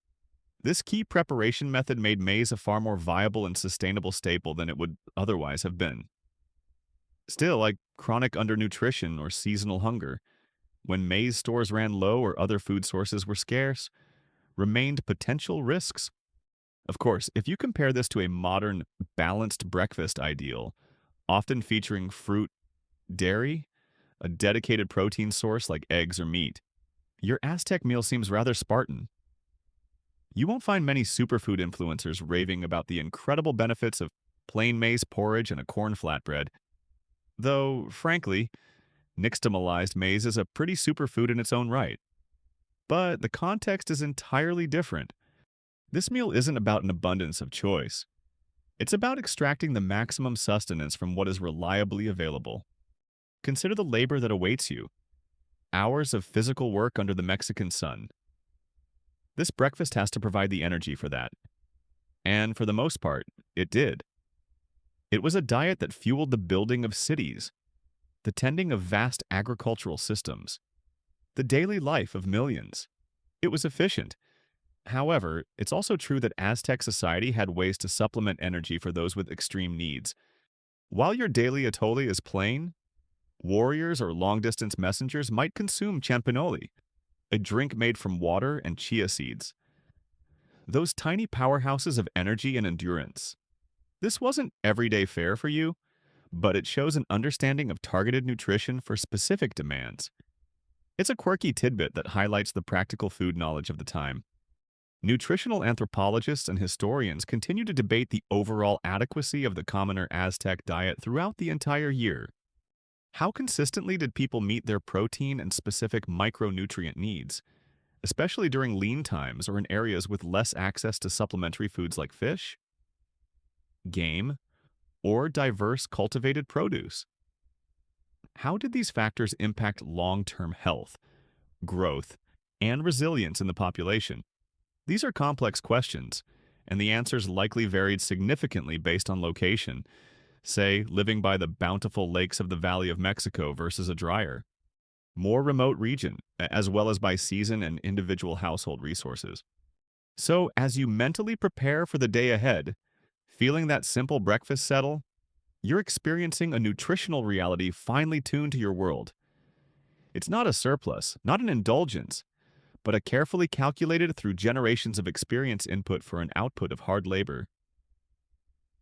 this key preparation method made maize a far more viable and sustainable staple than it would otherwise have been. Still, like chronic undernutrition or seasonal hunger, when maize stores ran low or other food sources were scarce, remained potential risks. Of course, if you compare this to a modern, balanced breakfast ideal, often featuring fruit, dairy, a dedicated protein source like eggs or meat, your Aztec meal seems rather Spartan. You won't find many superfood influencers raving about the incredible benefits of plain maize porridge and a corn flatbread, though, frankly, nixtamalized maize is a pretty superfood in its own right. But the context is entirely different. This meal isn't about an abundance of choice. It's about extracting the maximum sustenance from what is reliably available. Consider the labor that awaits you, hours of physical work under the Mexican sun. This breakfast has to provide the energy for that. And for the most part, it did. It was a diet that fueled the building of cities, the tending of vast agricultural systems, the daily life of millions. It was efficient. However, it's also true that Aztec society had ways to supplement energy for those with extreme needs. While your daily atole is plain, warriors or long-distance messengers might consume champanoli, a drink made from water and chia seeds. Those tiny powerhouses of energy and endurance. This wasn't everyday fare for you, but it shows an understanding of targeted nutrition for specific demands. It's a quirky tidbit that highlights the practical food knowledge of the time. Nutritional anthropologists and historians continue to debate the overall adequacy of the commoner Aztec diet throughout the entire year. How consistently did people meet their protein and specific micronutrient needs, especially during lean times or in areas with less access to supplementary foods like fish, game, or diverse cultivated produce? How did these factors impact long-term health, growth, and resilience in the population? These are complex questions, and the answers likely varied significantly based on location, say, living by the bountiful lakes of the Valley of Mexico versus a drier, more remote region, as well as by season and individual household resources. So, as you mentally prepare for the day ahead, feeling that simple breakfast settle, you're experiencing a nutritional reality finely tuned to your world. It's not a surplus, not an indulgence, but a carefully calculated through generations of experience input for an output of hard labor.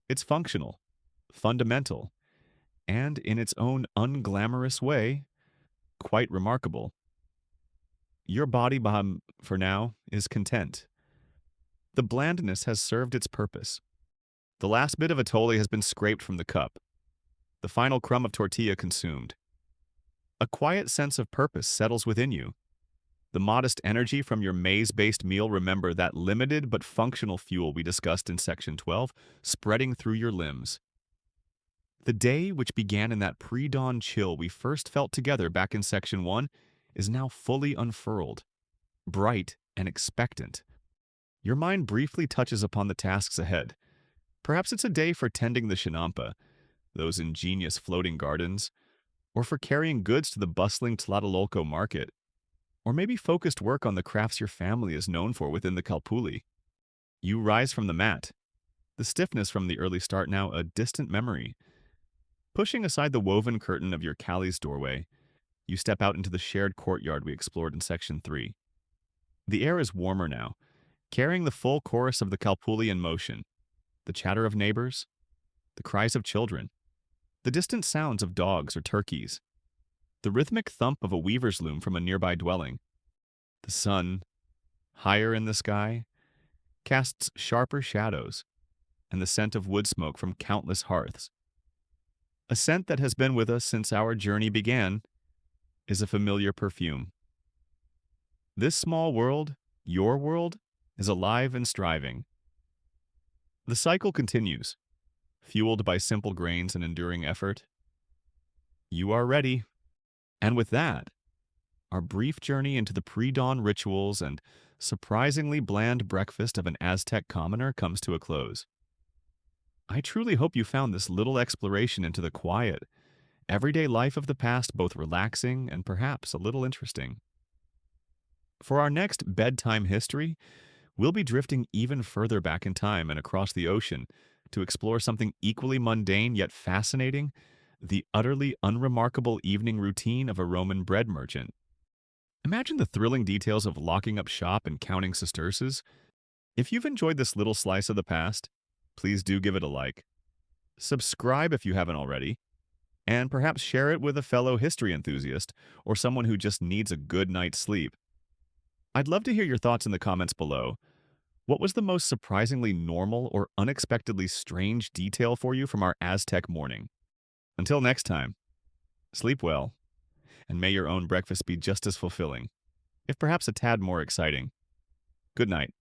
It's functional, fundamental, and in its own unglamorous way, quite remarkable. Your body, Baham, for now, is content. The blandness has served its purpose. The last bit of atole has been scraped from the cup, the final crumb of tortilla consumed. A quiet sense of purpose settles within you. The modest energy from your maize-based meal, remember that limited but functional fuel we discussed in Section 12, spreading through your limbs. The day, which began in that pre-dawn chill we first felt together back in Section 1, is now fully unfurled, bright and expectant. Your mind briefly touches upon the tasks ahead. Perhaps it's a day for tending the chinampa, those ingenious floating gardens, or for carrying goods to the bustling Tlatelolco market, or maybe focused work on the crafts your family is known for within the Calpulli. You rise from the mat, the stiffness from the early start now a distant memory. Pushing aside the woven curtain of your Cali's doorway, you step out into the shared courtyard we explored in Section 3. The air is warmer now, carrying the full chorus of the Calpulli in motion, the chatter of neighbors, the cries of children, the distant sounds of dogs or turkeys, the rhythmic thump of a weaver's loom from a nearby dwelling. The sun, higher in the sky, casts sharper shadows, and the scent of wood smoke from countless hearths. A scent that has been with us since our journey began is a familiar perfume. This small world, your world, is alive and striving. The cycle continues, fueled by simple grains and enduring effort. You are ready. And with that, our brief journey into the pre-dawn rituals and surprisingly bland breakfast of an Aztec commoner comes to a close. I truly hope you found this little exploration into the quiet, everyday life of the past both relaxing and perhaps a little interesting. For our next bedtime history, we'll be drifting even further back in time and across the ocean to explore something equally mundane yet fascinating, the utterly unremarkable evening routine of a Roman bread merchant. Imagine the thrilling details of locking up shop and counting sesterces. If you've enjoyed this little slice of the past, please do give it a like. Subscribe if you haven't already, and perhaps share it with a fellow history enthusiast or someone who just needs a good night's sleep. I'd love to hear your thoughts in the comments below. What was the most surprisingly normal or unexpectedly strange detail for you from our Aztec morning? Until next time, sleep well, and may your own breakfast be just as fulfilling, if perhaps a tad more exciting. Good night.